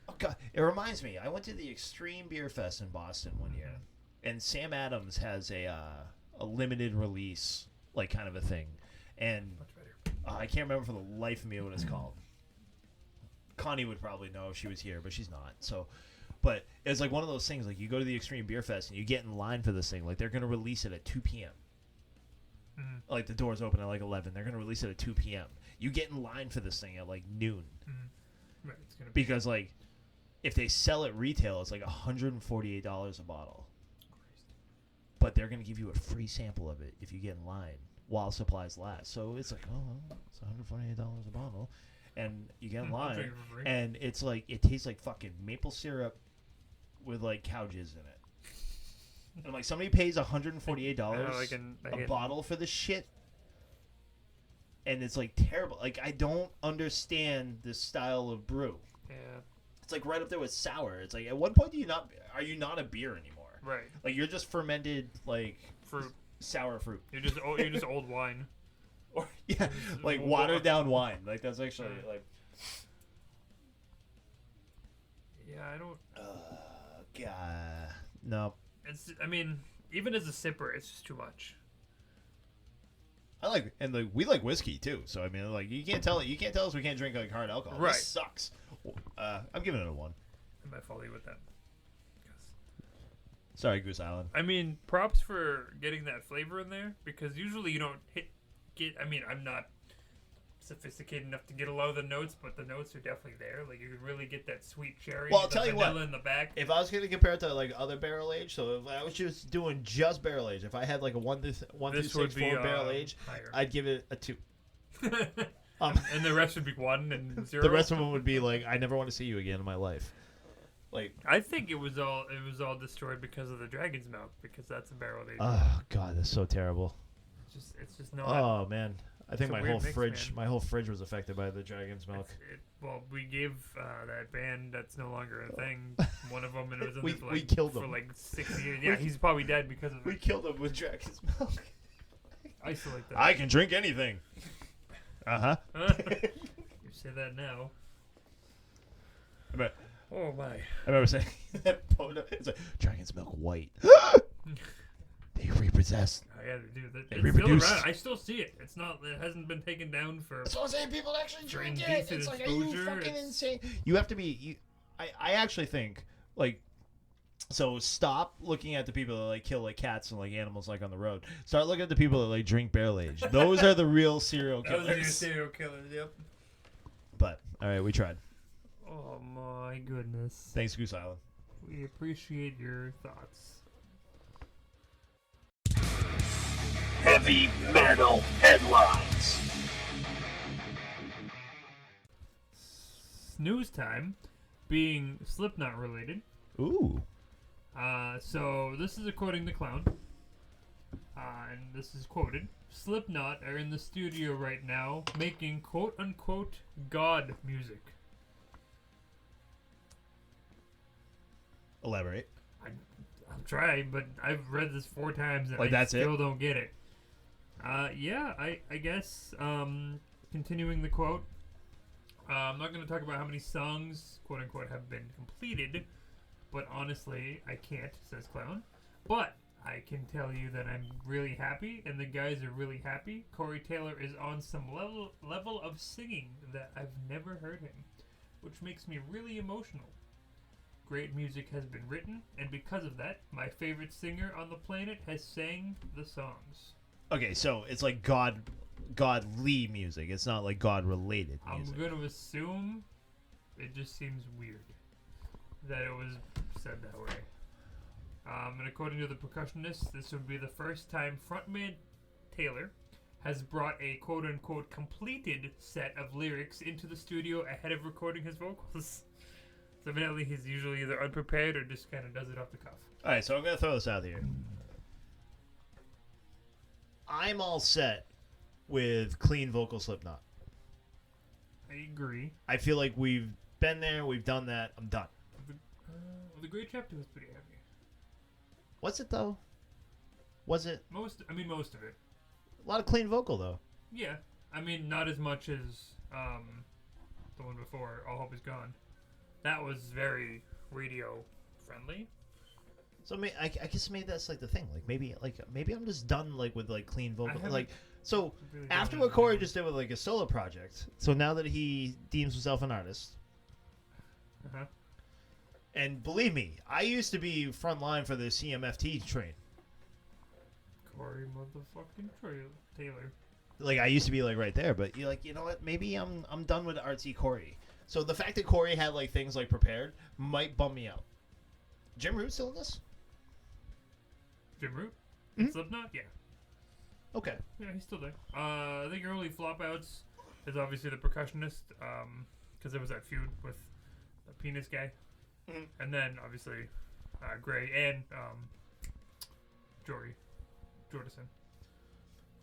oh God, it reminds me. I went to the Extreme Beer Fest in Boston one year, and Sam Adams has a limited release, like kind of a thing, and Much better. I can't remember for the life of me what it's called. Connie would probably know if she was here, but she's not. So, but it's like one of those things. Like you go to the Extreme Beer Fest and you get in line for this thing. Like they're gonna release it at 2 p.m. Like the doors open at like 11. They're gonna release it at 2 p.m. You get in line for this thing at like noon. Right, it's gonna be Because like if they sell it retail, it's like $148 a bottle. But they're gonna give you a free sample of it if you get in line while supplies last. So it's like, oh, well, it's $148 a bottle, and you get in I'll line, drink it for free. and it's like it tastes like fucking maple syrup with like cow jizz in it. And I'm like, somebody pays $148 I can- a bottle for this shit, and it's like terrible. Like I don't understand this style of brew. Yeah. It's like right up there with sour. It's like at what point are you not a beer anymore? Right. Like you're just fermented like Fruit. sour fruit. You're just old wine. Or yeah, like watered down wine. Like that's actually like Yeah, I don't. God, no. It's. I mean, even as a sipper, it's just too much. I like and like we like whiskey too. So I mean, like you can't tell us we can't drink like hard alcohol. Right. This sucks. I'm giving it a 1. I might follow you with that. Sorry, Goose Island. I mean, props for getting that flavor in there because usually you don't get. I mean, I'm not sophisticated enough to get a lot of the notes, but the notes are definitely there. Like you can really get that sweet cherry. Well, I'll the tell you what. vanilla in the back. If I was going to compare it to like other barrel age, so if I was just doing just barrel age, if I had like a 1 through 6 would be, barrel age, higher. I'd give it a 2. And the rest would be 1 and 0. The rest of them would be like, I never want to see you again in my life. Like, I think it was all destroyed because of the dragon's milk because that's a barrel aged. oh God, that's so terrible. It's just not. Oh man, I think a my weird whole mix, fridge, man. my whole fridge was affected by the dragon's milk. Well, we gave that band that's no longer a thing one of them, and it was in We- there for like, we killed for him. like 6 years. Yeah, he's probably dead because of We it. killed him with dragon's milk. Isolate that. I can drink anything. You say that now. I Oh my. remember saying that photo. It's like dragon's milk white. They repossessed. I gotta do that. They It's reproduced. still around. I still see it. It's not. It hasn't been taken down for. That's what I'm saying. People actually For drink it. indecent It's like, are you exposure, fucking it's- insane? You have to be. I actually think like. So stop looking at the people that like kill like cats and like animals like on the road. Start looking at the people that like drink barrel age. Those are the real serial Those are your killers. serial killers. Yep. But all right, we tried. Oh my goodness. Thanks, Goose Island. We appreciate your thoughts. Heavy metal headlines. Snooze time, being Slipknot related. Ooh. So this is according to Clown, and this is quoted. Slipknot are in the studio right now making quote-unquote God music. Elaborate. I'm trying, but I've read this 4 times and Like, I that's it? still don't get it. Yeah, I guess, continuing the quote, I'm not going to talk about how many songs, quote-unquote, have been completed, but honestly, I can't, says Clown. But I can tell you that I'm really happy, and the guys are really happy. Corey Taylor is on some level of singing that I've never heard him, which makes me really emotional. Great music has been written, and because of that, my favorite singer on the planet has sang the songs. Okay, so it's like godly music. It's not like God related I'm music. going to assume it just seems weird. that it was said that way. And according to the percussionist, this would be the first time frontman Taylor has brought a quote-unquote completed set of lyrics into the studio ahead of recording his vocals. So evidently he's usually either unprepared or just kind of does it off the cuff. All right, so I'm going to throw this out here. I'm all set with clean vocal Slipknot. I agree. I feel like we've been there, we've done that, I'm done. The Great Chapter was pretty heavy. Was it, though? Was it? Most of it. A lot of clean vocal, though. Yeah. I mean, not as much as the one before, All Hope Is Gone. That was very radio friendly. So I guess maybe that's like the thing. Like maybe I'm just done like with like clean vocal. Like so really after done what Corey anything. just did with like a solo project. So now that he deems himself an artist, Uh-huh. and believe me, I used to be frontline for the CMFT train. Corey motherfucking Taylor. Like I used to be like right there, but you're like, you know what? Maybe I'm done with artsy Corey. So the fact that Corey had like things like prepared might bum me out. Jim Root still in this? Jim Root? Mhm. Slipknot? Yeah. Okay. Yeah, he's still there. I think your only flop outs is obviously the percussionist, because there was that feud with the penis guy. Mhm. And then, obviously, Gray and Jordison.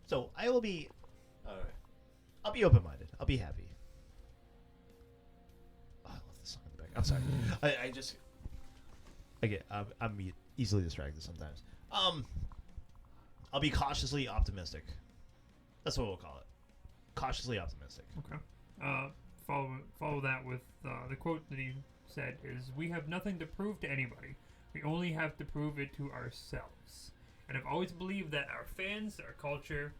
So I will be. I'll be open-minded. I'll be happy. Oh, I love this song in the back. I'm sorry. I'm easily distracted sometimes. I'll be cautiously optimistic. That's what we'll call it. Cautiously optimistic. Okay. Follow that with the quote that he said is, "We have nothing to prove to anybody. We only have to prove it to ourselves. And I've always believed that our fans, our culture,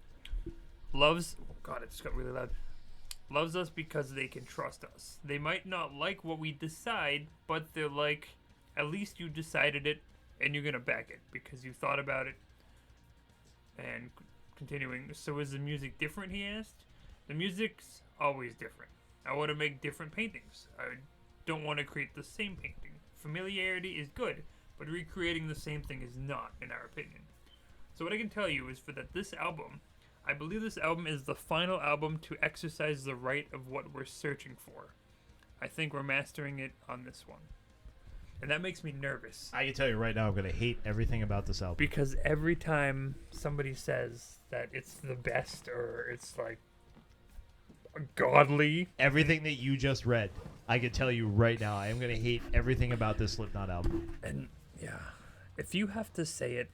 loves... Oh God, it just got really loud. Loves us because they can trust us. They might not like what we decide, but they're like, at least you decided it, and you're going to back it because you thought about it." And continuing, "So is the music different?" he asked. "The music's always different. I want to make different paintings. I don't want to create the same painting. Familiarity is good, but recreating the same thing is not, in our opinion. So what I can tell you is this album, I believe this album is the final album to exercise the right of what we're searching for. I think we're mastering it on this one." And that makes me nervous. I can tell you right now, I'm gonna hate everything about this album. Because every time somebody says that it's the best or it's like godly, Everything that you just read, I can tell you right now, I am gonna hate everything about this Slipknot album. and yeah, if you have to say it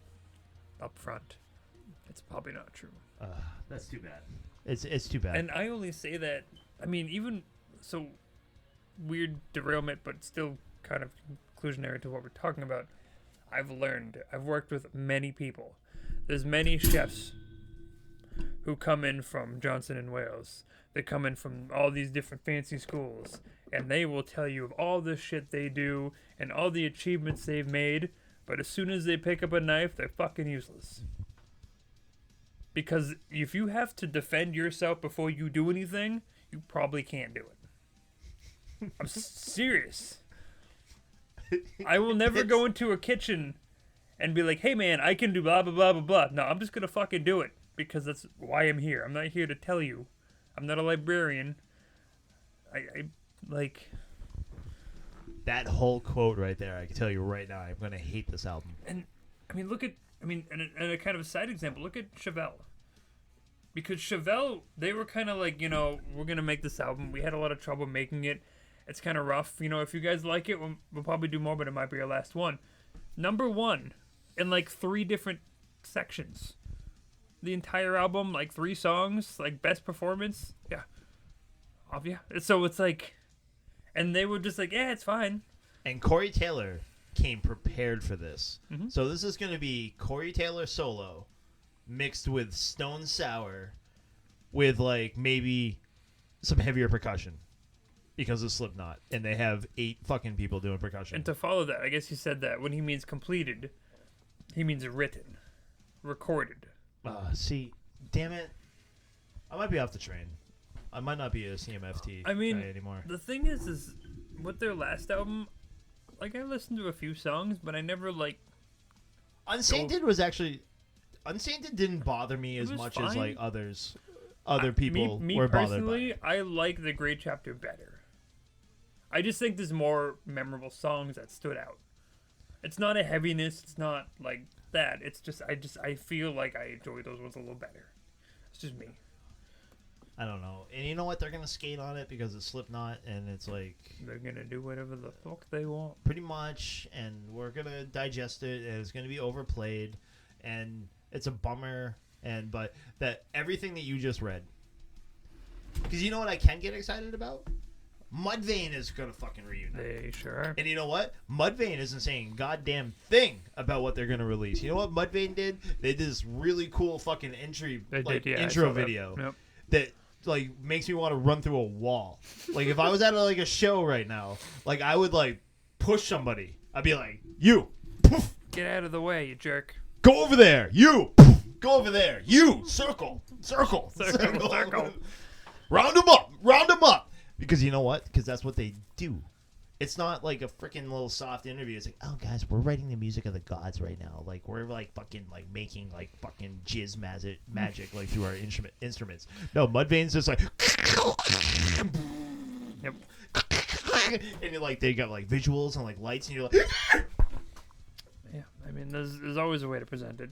up front, it's probably not true. That's too bad. It's too bad. And I only say that, I mean, even so, weird derailment, but still kind of conclusionary to what we're talking about. I've worked with many people. There's many chefs who come in from Johnson and Wales. They come in from all these different fancy schools, and they will tell you of all the shit they do and all the achievements they've made, but as soon as they pick up a knife, they're fucking useless. Because if you have to defend yourself before you do anything, you probably can't do it. I'm serious. I will never go into a kitchen and be like, "Hey man, I can do blah blah blah blah blah." No, I'm just gonna fucking do it because that's why I'm here. I'm not here to tell you. I'm not a librarian. I like that whole quote right there, I can tell you right now, I'm gonna hate this album. And I mean, and a kind of a side example. Look at Chevelle. Because Chevelle, they were kind of like, we're gonna make this album. We had a lot of trouble making it. It's kind of rough. If you guys like it, we'll probably do more, but it might be our last one. Number one in like 3 different sections. The entire album, like 3 songs, like best performance. Yeah. Yeah. So it's like, and they were just like, yeah, it's fine. And Corey Taylor came prepared for this. Mm-hmm. So this is going to be Corey Taylor solo mixed with Stone Sour with like maybe some heavier percussion because of Slipknot. And they have 8 fucking people doing percussion. And to follow that, I guess he said that when he means completed, he means written, recorded. See, damn it. I might be off the train. I might not be a CMFT I mean, guy anymore. The thing is with their last album, like I listened to a few songs, but I never like. Unsainted was actually Unsainted didn't bother me as was much as fine. like other people Me were bothered by personally, it. I like the Great Chapter better. I just think there's more memorable songs that stood out. It's not a heaviness. It's not like that. It's just I feel like I enjoy those ones a little better. It's just me. I don't know. And you know what? They're gonna skate on it because it's Slipknot, and it's like They're gonna do whatever the fuck they want. pretty much, and we're gonna digest it, and it's gonna be overplayed, and it's a bummer. And but that everything that you just read, because you know what I can get excited about? Mudvayne is gonna fucking reunite. They sure are. And you know what? Mudvayne isn't saying a goddamn thing about what they're gonna release. You know what Mudvayne did? They did this really cool fucking intro I saw video That. Yep. that like makes me want to run through a wall. Like if I was at like a show right now, like I would like push somebody. I'd be like, "You, poof, Get out of the way, you jerk. go over there. You, poof, go over there. You, circle. Circle. Round them up. Round them up." Because you know what? Because that's what they do. It's not like a freaking little soft interview. It's like, oh, guys, we're writing the music of the gods right now. Like, we're, like, fucking, like, making, like, fucking jizz magic, like, through our instruments. No, Mudvayne's just like... Yep. And, like, they got, like, visuals and, like, lights, and you're like... Yeah. I mean, there's always a way to present it.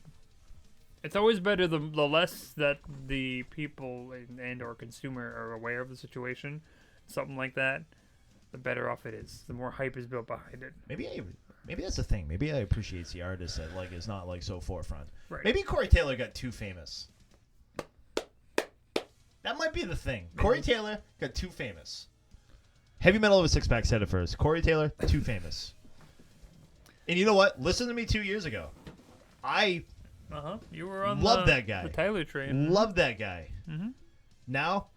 It's always better the less that the people and or consumer are aware of the situation, something like that, the better off it is. The more hype is built behind it. Maybe that's the thing. Maybe I appreciate the artist that, like, is not, like, so forefront. Right. Maybe Corey Taylor got too famous. That might be the thing. Corey Taylor got too famous. Heavy Metal of a Six Pack said it first. Corey Taylor, too famous. And you know what? Listen to me 2 years ago. I You were on love that guy. the Tyler train. love that guy. Mm-hmm. Now,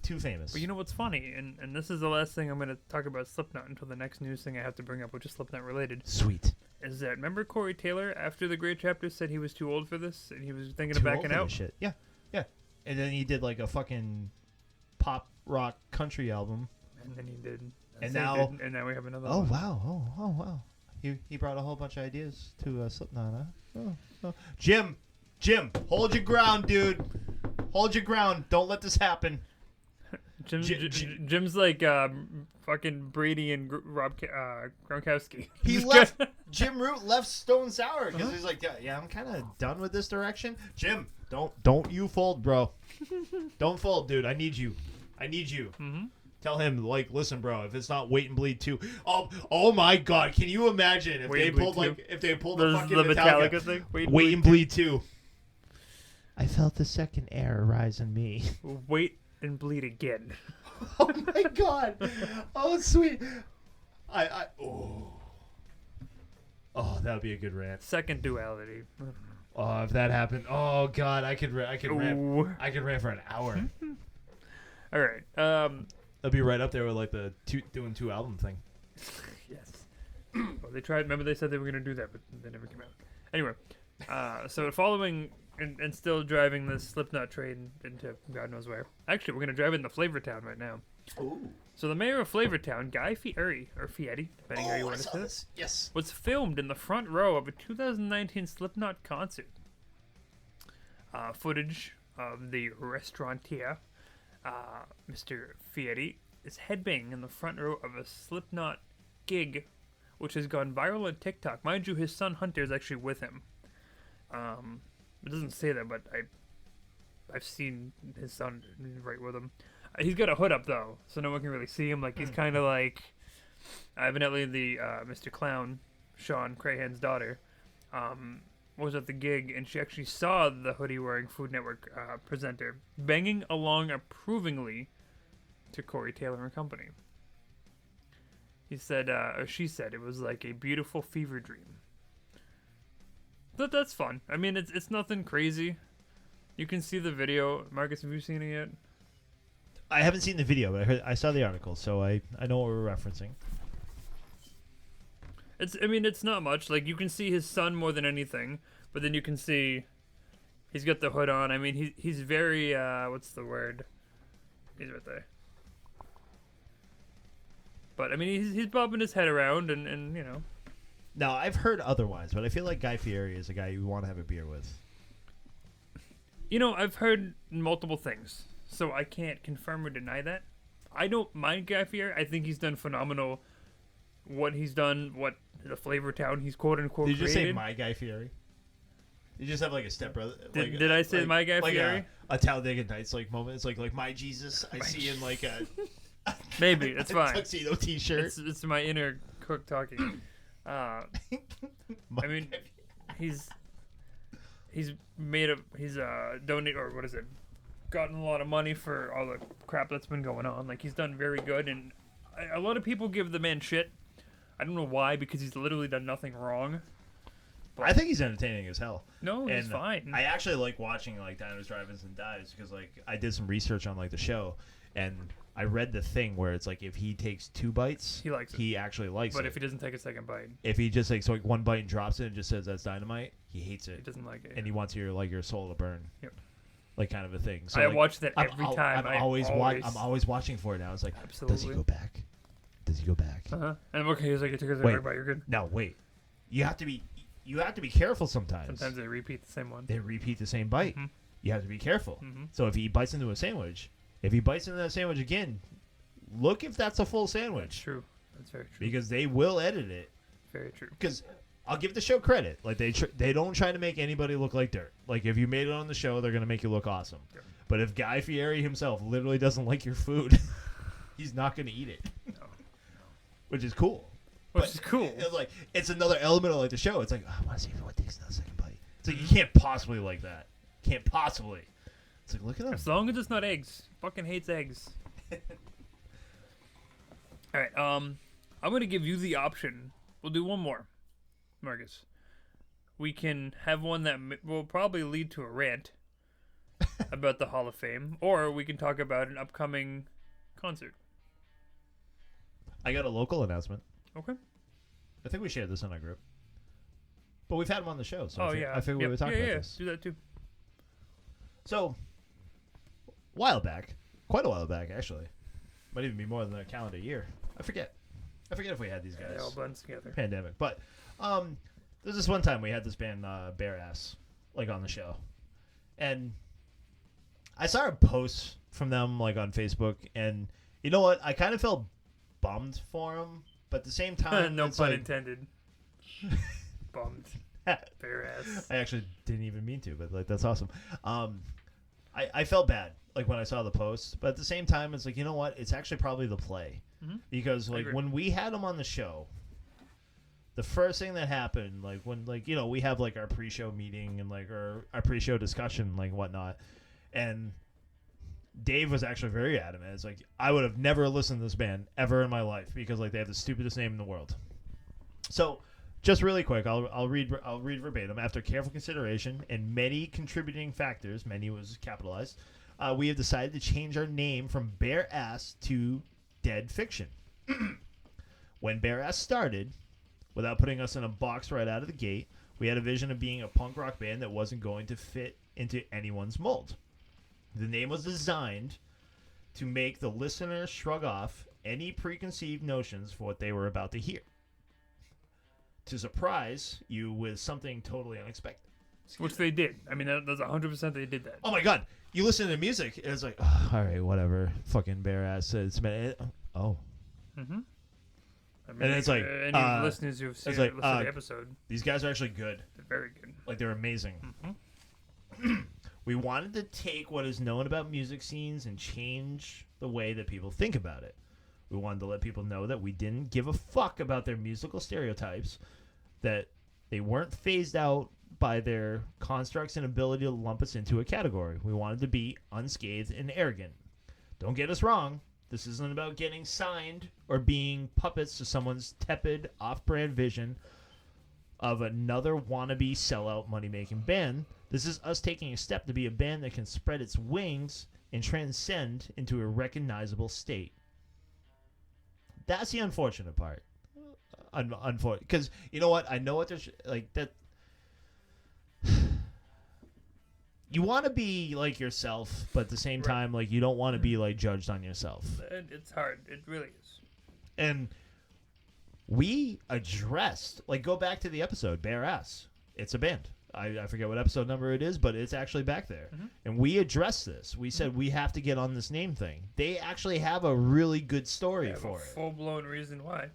too famous. But you know what's funny, and this is the last thing I'm going to talk about Slipknot until the next news thing I have to bring up, which is Slipknot related. Sweet. Is that remember Corey Taylor after the Great Chapter said he was too old for this and he was thinking Too of old backing for out? this shit. Yeah, yeah. And then he did like a fucking pop rock country album. And then he did. And Same now- did, and now we have another. Oh one. wow! Oh wow! He brought a whole bunch of ideas to Slipknot. Huh? Oh. Jim, hold your ground, dude. Hold your ground. Don't let this happen. Jim's like fucking Brady and Gronkowski. He Just left. got- Jim Root left Stone Sour because he's like, yeah, I'm kind of done with this direction. Jim, don't you fold, bro. Don't fold, dude. I need you. Mm-hmm. Tell him, like, listen, bro. If it's not Wait and Bleed 2, oh my God, can you imagine if they pulled the fucking Metallica thing? Wait and Bleed 2. I felt the second air rise in me. Wait and bleed again. Oh my God. Oh, sweet. Oh, that would be a good rant. Second duality. Oh, if that happened, oh God, I could rant for an hour. All right. That'd be right up there with like the doing two album thing. Yes. Well, they tried. Remember, they said they were going to do that, but they never came out. Anyway, so following and still driving this Slipknot train into God knows where. Actually, we're going to drive into Flavortown right now. Ooh. So the mayor of Flavortown, Guy Fieri, or Fieri, depending how you want to say it, Yes. was filmed in the front row of a 2019 Slipknot concert. Footage of the restaurateur, Mr. Fieri, is headbanging in the front row of a Slipknot gig, which has gone viral on TikTok. Mind you, his son Hunter is actually with him. It doesn't say that, but I've seen his son right with him. He's got a hood up though, so no one can really see him. Like he's kind of like evidently the Mr. Clown, Sean Crahan's daughter, was at the gig, and she actually saw the hoodie-wearing Food Network presenter banging along approvingly to Corey Taylor and company. He said, or she said, it was like a beautiful fever dream. But that's fun. I mean, it's nothing crazy. You can see the video. Marcus, have you seen it yet? I haven't seen the video, but I saw the article, so I know what we're referencing. It's not much. Like, you can see his son more than anything, but then you can see he's got the hood on. I mean, he's very, what's the word? He's right there. But I mean, he's bobbing his head around, and you know. No, I've heard otherwise, but I feel like Guy Fieri is a guy you want to have a beer with. You know, I've heard multiple things, so I can't confirm or deny that. I don't mind Guy Fieri. I think he's done phenomenal. What he's done, what the flavor town he's quote unquote Did you just say created. my Guy Fieri? You just have like a stepbrother. Did I say my Guy Fieri? A Talladega Nights like moment. It's like my Jesus. I see in like a Maybe it's fine. tuxedo T-shirt. It's my inner cook talking. I mean, he's donate or what is it? Gotten a lot of money for all the crap that's been going on. Like he's done very good, and a lot of people give the man shit. I don't know why, because he's literally done nothing wrong. I think he's entertaining as hell. No, he's And fine. I actually like watching like Diners, Drive-Ins, and Dives because like I did some research on like the show, and I read the thing where it's like if he takes 2 bites, He likes it. He actually likes it. But if he doesn't take a second bite, If he just takes like 1 bite and drops it and just says that's dynamite, he hates he it, doesn't like it. and he wants your soul to burn. Yep. Like kind of a thing. So I like, watch that every time. I'm always watching for it now. It's like, does he Absolutely. go back? Does he go back? Uh-huh. And I'm okay. He's like, I took a Wait. second bite. You're good. No, wait. You have to be careful sometimes. Sometimes they repeat the same one. They repeat the same bite. Mhm. You have to be careful. Mhm. So if he bites into a sandwich, if he bites into that sandwich again, look if that's a full That's sandwich true. That's very true. because they will edit it. Very true. Because I'll give the show credit. Like they don't try to make anybody look like dirt. Like if you made it on the show, they're gonna make you look awesome. Yeah. But if Guy Fieri himself literally doesn't like your food, he's not gonna eat it. No. Which is cool. Which But is cool. It's like it's another element of like the show. It's like I want to see if it takes another second bite. It's like you can't possibly like that. Can't possibly. It's like look at them. As long as it's not eggs. Fucking hates eggs. All right. I'm gonna give you the option. We'll do one more, Marcus. We can have one that will probably lead to a rant about the Hall of Fame, or we can talk about an upcoming concert. I got a local announcement. Okay. I think we shared this in our group. But we've had him on the show, so Oh I yeah. figured we Yep. would talk yeah, about yeah. this. Do that too. So, quite a while back, actually. Might even be more than a calendar year. I forget if we had these It guys. all blends together. Pandemic. But there's this one time we had this band, Bare Ass, like on the show. And I saw a post from them like on Facebook, and you know what? I kind of felt bummed for them, but at the same time, No it's pun like, intended. Bummed. Bare ass. I actually didn't even mean to, but like that's awesome. I felt bad like when I saw the post, but at the same time, it's like you know what? It's actually probably the play because like agree. when we had them on the show, the first thing that happened, like when like you know we have like our pre-show meeting and like our pre-show discussion like whatnot, and Dave was actually very adamant. It's like I would have never listened to this band ever in my life because like they have the stupidest name in the world. So. Just really quick, I'll read verbatim. After careful consideration and many contributing factors, many was capitalized, we have decided to change our name from Bare Ass to Dead Fiction. When Bare Ass started, without putting us in a box right out of the gate, we had a vision of being a punk rock band that wasn't going to fit into anyone's mold. The name was designed to make the listener shrug off any preconceived notions for what they were about to hear. To surprise you with something totally unexpected. Which they did. I mean, that's 100% they did that. Oh my god! You listen to the music, and it's like, oh, all right, whatever. Fucking Bare Ass. It's been, oh, Mm-hmm. I mean, And it's like, any listeners who've seen it's like, listened to the episode, these guys are actually good. they're very good. Like they're amazing. We wanted to take what is known about music scenes and change the way that people think about it. We wanted to let people know that we didn't give a fuck about their musical stereotypes, that they weren't phased out by their constructs and ability to lump us into a category. We wanted to be unscathed and arrogant. Don't get us wrong. This isn't about getting signed or being puppets to someone's tepid, off-brand vision of another wannabe sellout money-making band. This is us taking a step to be a band that can spread its wings and transcend into a recognizable state. That's the unfortunate part. Unfortunate, because you know what? I know what there's like that. You want to be like yourself, but at the same time, like you don't want to be like judged on yourself. It's hard. It really is. And we addressed, like, go back to the episode, Bare Ass. It's a band. I forget what episode number it is, but it's actually back there. Mm-hmm. And we addressed this. We said we have to get on this name thing. They actually have a really good story for it. Full-blown reason why.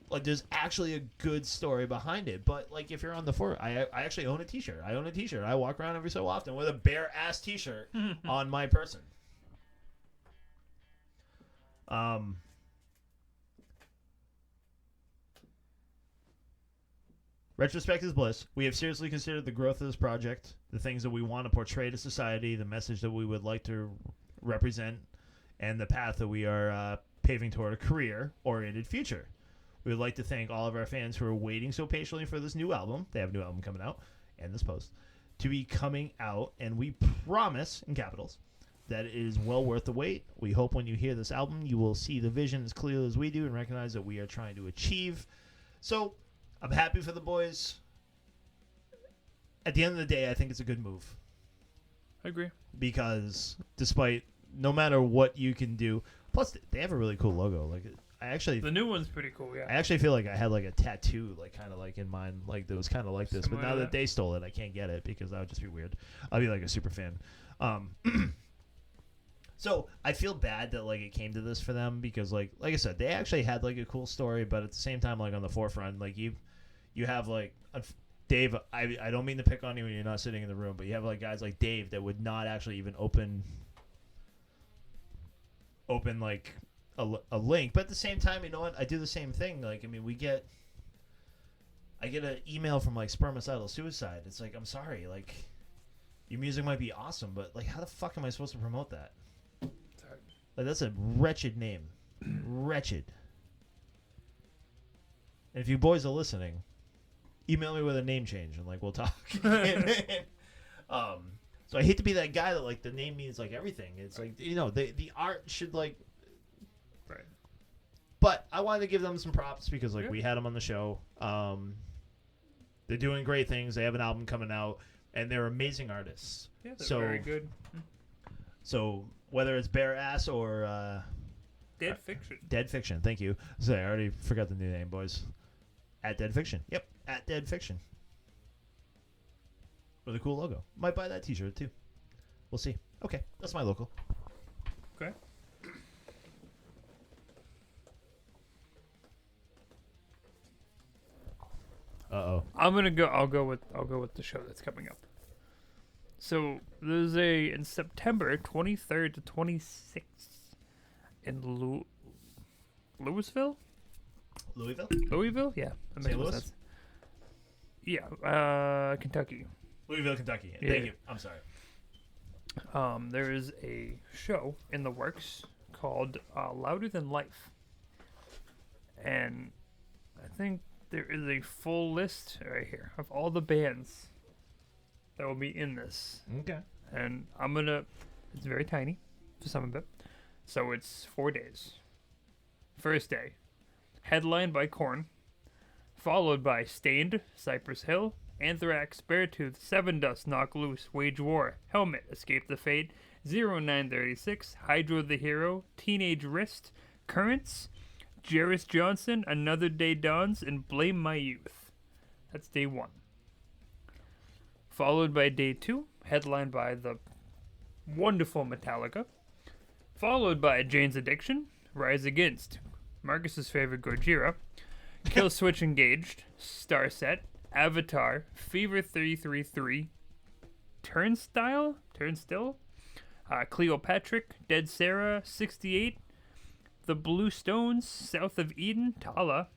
Like, there's actually a good story behind it. But, like, if you're on the forum, I actually own a T-shirt. I own a T-shirt. I walk around every so often with a Bare Ass T-shirt on my person. Retrospect is bliss. We have seriously considered the growth of this project, the things that we want to portray to society, the message that we would like to represent, and the path that we are paving toward a career-oriented future. We would like to thank all of our fans who are waiting so patiently for this new album. They have a new album coming out, and this post, to be coming out, and we promise, in capitals, that it is well worth the wait. We hope when you hear this album, you will see the vision as clearly as we do and recognize that we are trying to achieve. So, I'm happy for the boys. At the end of the day, I think it's a good move. I agree. Because despite, no matter what you can do, plus they have a really cool logo. Like, the new one's pretty cool, yeah. I actually feel like I had like a tattoo, like kind of like in mind, like that was kind of like this. Similar but now to that that. they stole it, I can't get it because that would just be weird. I'll be like a super fan. So I feel bad that like it came to this for them because like I said, they actually had like a cool story, but at the same time, like on the forefront, like you have like Dave. I don't mean to pick on you when you're not sitting in the room, but you have like guys like Dave that would not actually even open like a link. But at the same time, you know what? I do the same thing. Like I mean, I get an email from like spermicidal suicide. It's like, I'm sorry, like your music might be awesome, but like how the fuck am I supposed to promote that? Like that's a wretched name. Wretched. And if you boys are listening, email me with a name change and like we'll talk. So I hate to be that guy that like the name means like everything. It's like, you know, the art should like. Right. But I wanted to give them some props because like Yeah. we had them on the show. They're doing great things. They have an album coming out, and they're amazing artists. Yeah, they're very good. So whether it's Bare Ass or Dead Fiction. Dead Fiction, thank you. So I already forgot the new name, boys. At Dead Fiction. Yep, at Dead Fiction. With a cool logo. Might buy that T-shirt too. We'll see. Okay, that's my local. Okay. I'll go with the show that's coming up. So there's in September 23rd to 26th in Louisville? Louisville? Yeah. That makes St. more Louis? sense. Yeah, Kentucky. Louisville, Kentucky. Yeah. Thank you. I'm sorry. There is a show in the works called Louder Than Life. And I think there is a full list right here of all the bands that will be in this. Okay. And it's very tiny for some of it. So it's 4 days. First day, headlined by Korn, followed by Stained, Cypress Hill, Anthrax, Beartooth, Sevendust, Knock Loose, Wage War, Helmet, Escape the Fate, 0936, Hydro the Hero, Teenage Wrist, Currents, Jarvis Johnson, Another Day Dawns, and Blame My Youth. That's day 1. Followed by day 2, headlined by the wonderful Metallica. Followed by Jane's Addiction, Rise Against, Marcus's favorite Gojira, Kill Switch Engaged, Starset, Avatar, Fever 333, Turnstile, Cleopatra, Dead Sarah, 68, The Blue Stones, South of Eden, Tala,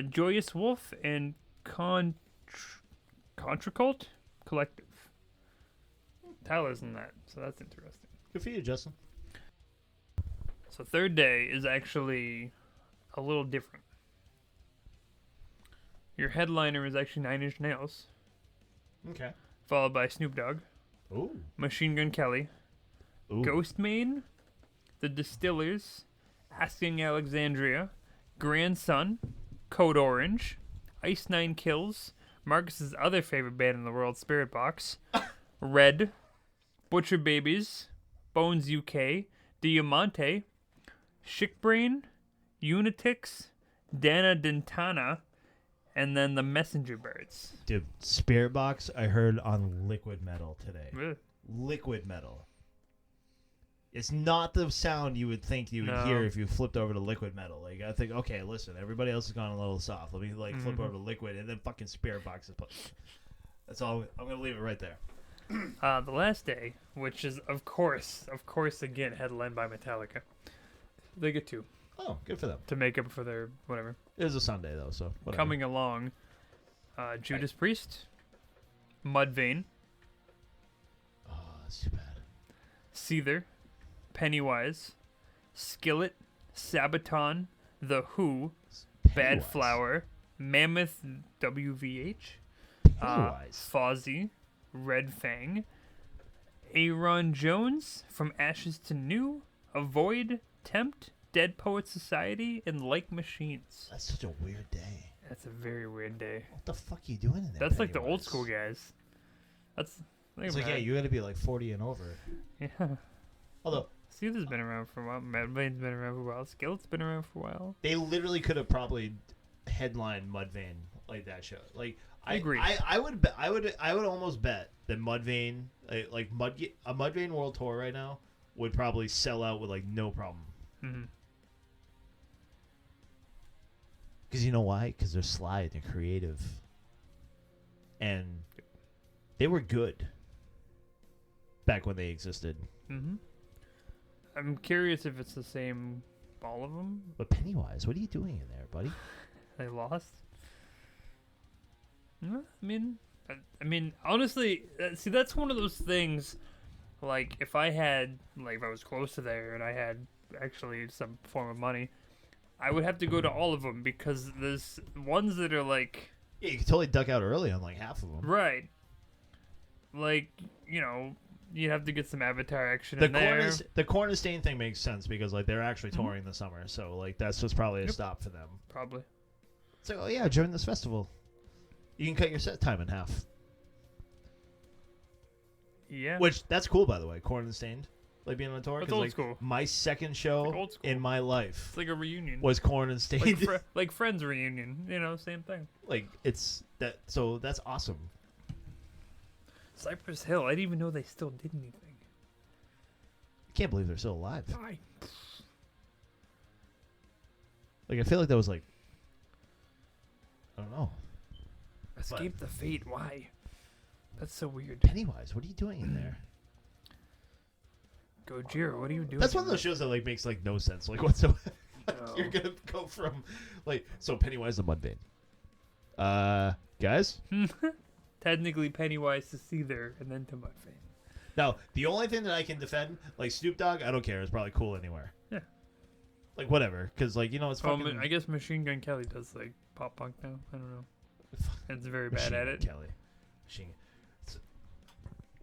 Joyous Wolf, and Contracult Collective. Tala's in that, so that's interesting. Good for you, Justin. So third day is actually a little different. Your headliner is actually 9 Inch Nails, Okay. followed by Snoop Dogg, Ooh. Machine Gun Kelly, Ooh. Ghostmane, The Distillers, Asking Alexandria, Grandson, Code Orange, Ice Nine Kills, Marcus's other favorite band in the world, Spirit Box, Red, Butcher Babies, Bones UK, Diamante, Chic Brain, Unitix, Dana Dentana, and then the Messenger Birds. Dude, Spirit Box I heard on Liquid Metal today. Really? Liquid Metal. It's not the sound you would think you would No. hear if you flipped over to Liquid Metal. Like, I think, okay, listen, everybody else has gone a little soft. Let me, flip over to Liquid, and then fucking Spirit Box is playing. That's all. I'm going to leave it right there. The Last Day, which is, of course, again, headlined by Metallica. They get 2 Oh, good for them. to make up for their whatever. It was a Sunday, though, so whatever. Coming along, Judas Priest, Mudvayne, Oh, that's too bad. Seether, Pennywise, Skillet, Sabaton, The Who, Bad Pennywise. Flower, Mammoth WVH, Pennywise. Fozzy, Red Fang, Aaron Jones, From Ashes to New, Avoid, Tempt, Dead Poets Society, and Like Machines. That's such a weird day. That's a very weird day. What the fuck are you doing in there? That's like the old Pennywise? school guys. That's It's like, yeah, you got to be like 40 and over. yeah. Although, Seether's been around for a while. Mudvayne's been around for a while. Skillet's been around for a while. they literally could have probably headlined Mudvayne like that show. Like, I agree. I would almost bet that Mudvayne, a Mudvayne World Tour right now would probably sell out with like no problem. Mm-hmm. Because you know why? Because they're sly, they're creative, and they were good back when they existed. Mm-hmm. I'm curious if it's the same, all of them. But Pennywise, what are you doing in there, buddy? They lost. I mean, honestly, see, that's one of those things. Like, if I was close to there and I had actually some form of money, I would have to go to all of them because there's ones that are like, Yeah, you could totally duck out early on like half of them. right, like, you know, you'd have to get some Avatar action The in there. the Cornerstone thing makes sense because like they're actually touring this summer, so like that's just probably a Yep. stop for them. Probably. It's like, oh yeah, join this festival. You can cut your set time in half. Yeah. Which that's cool, by the way. Cornerstone, like being on a tour. That's 'cause, old like, school. My second show Like old school. in my life It's like a reunion. was Cornerstone. Like, like Friends reunion. You know, same thing. Like it's that. So that's awesome. Cypress Hill. I didn't even know they still did anything. I can't believe they're still alive. Why? Like I feel like that was like, I don't know. Escape the Fate. Why? That's so weird. Pennywise, what are you doing in there? Gojira, what are you doing? That's one of those shows that like makes like no sense like whatsoever. No. You're gonna go from like so Pennywise to Mudvayne. Guys. Technically, Pennywise to Seether and then to Mudvayne. Now the only thing that I can defend, like Snoop Dogg, I don't care. It's probably cool anywhere. Yeah. Like whatever, because like you know it's fucking. I guess Machine Gun Kelly does like pop punk now. I don't know. It's very bad Machine at Gun it. Kelly.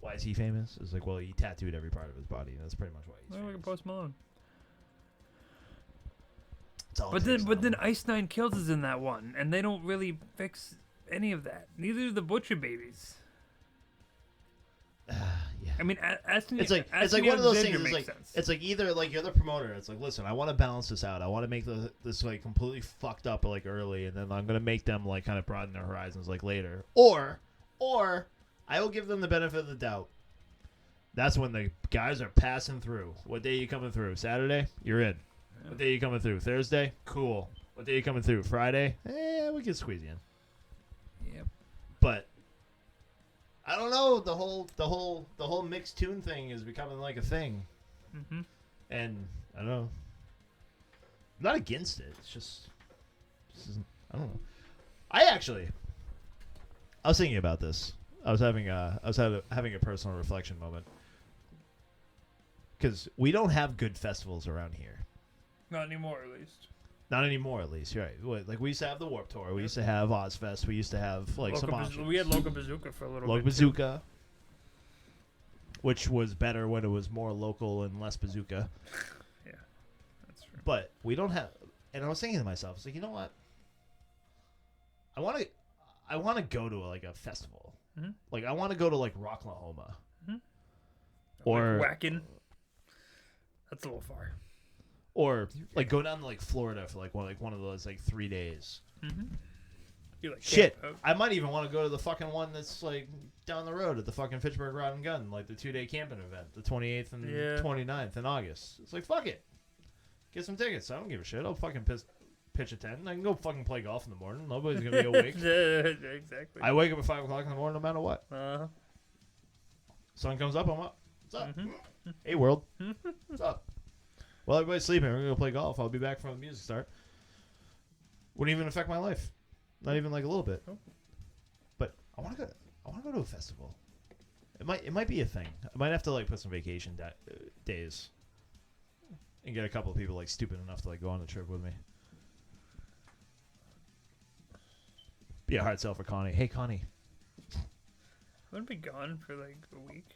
Why is he famous? It's like, well, he tattooed every part of his body. And that's pretty much why he's Like a famous. Post Malone. It's all it But takes then now. Ice Nine Kills is in that one, and they don't really fix any of that. Neither do the Butcher Babies. Yeah. I mean, asking It's like asking one of those Alexander things. It's makes like sense. it's like either like you're the promoter. It's like, listen, I want to balance this out. I want to make this like completely fucked up like early, and then I'm gonna make them like kind of broaden their horizons like later. Or I will give them the benefit of the doubt. That's when the guys are passing through. What day are you coming through? Saturday? You're in. What day are you coming through? Thursday? Cool. What day are you coming through? Friday? We can squeeze you in. Yep. But I don't know. The whole mixed tune thing is becoming like a thing, Mm-hmm. and I don't know. I'm not against it. It's just I don't know. I was thinking about this. I was having a personal reflection moment because we don't have good festivals around here. Not anymore, at least. Not anymore, at least. Right? Like we used to have the Warped Tour. We used to have Ozfest. We used to have like some options. We had Local Bazooka for a little Local bit. too. Bazooka, which was better when it was more local and less bazooka. Yeah, that's true. But we don't have. And I was thinking to myself, I was like, you know what? I want to go to like a festival. Mhm. Like I want to go to like Rocklahoma. Mhm. Or Like Whackin'. That's a little far. Or like go down to like Florida for like one of those like 3 days. You like Shit, camp out? I might even want to go to the fucking one that's like down the road at the fucking Fitchburg Rod and Gun, like the 2-day camping event, the 28th and 29th in August. It's like, fuck it. Get some tickets. I don't give a shit. I'll fucking pitch a tent. I can go fucking play golf in the morning. Nobody's going to be awake. Exactly. I wake up at 5 o'clock in the morning no matter what. Uh-huh. Sun comes up, I'm up. What's up? Hey, world. What's up? Well, everybody's sleeping. We're going to go play golf. I'll be back from the music start. Wouldn't even affect my life. Not even like a little bit. But I want to go to a festival. It might be a thing. I might have to like put some vacation days and get a couple of people like stupid enough to like go on the trip with me. Be a hard sell for Connie. Hey, Connie. I'm gonna be gone for like a week.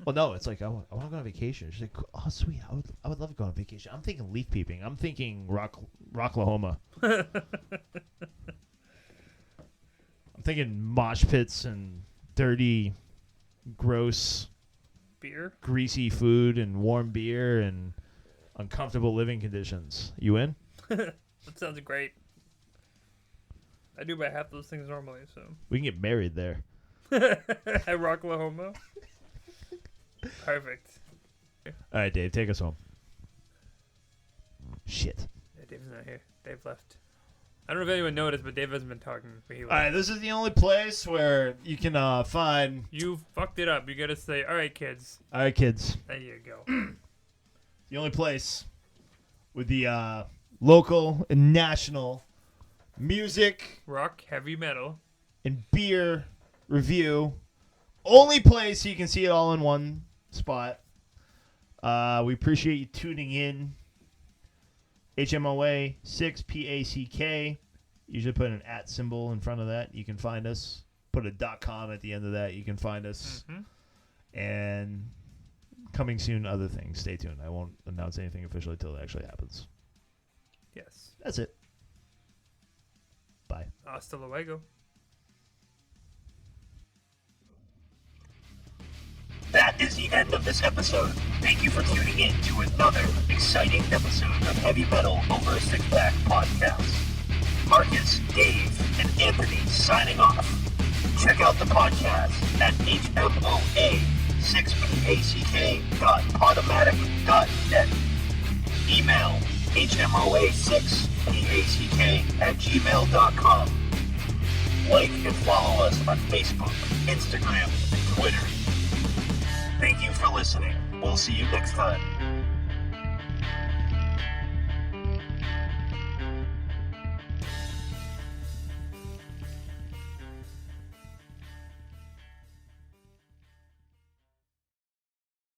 Well, no, it's like I want to go on vacation. She's like, oh, sweet. I would love to go on vacation. I'm thinking leaf peeping. I'm thinking Rocklahoma. I'm thinking mosh pits and dirty, gross, Beer? greasy food and warm beer and uncomfortable living conditions. You in? That sounds great. I do about half those things normally, so. We can get married there. At Rocklahoma? Perfect. All right, Dave, take us home. Shit. Yeah, Dave's not here. Dave left. I don't know if anyone noticed, but Dave hasn't been talking. But he left. All right, this is the only place where you can find. You fucked it up. You gotta say, all right, kids. All right, kids. There you go. The only place with the local and national music Rock, heavy metal. and beer review. Only place you can see it all in one spot. We appreciate you tuning in. HMOA 6PACK. Usually put an @ symbol in front of that. You can find us. Put a .com at the end of that. You can find us. And coming soon, other things. Stay tuned. I won't announce anything officially until it actually happens. Yes. That's it. Bye. Hasta luego. That is the end of this episode. Thank you for tuning in to another exciting episode of Heavy Metal Over a Six-Pack podcast. Marcus, Dave, and Anthony signing off. Check out the podcast at hmoa6pack.podomatic.net. Email hmoa6pack@gmail.com. Like and follow us on Facebook, Instagram, and Twitter. Thank you for listening. We'll see you next time.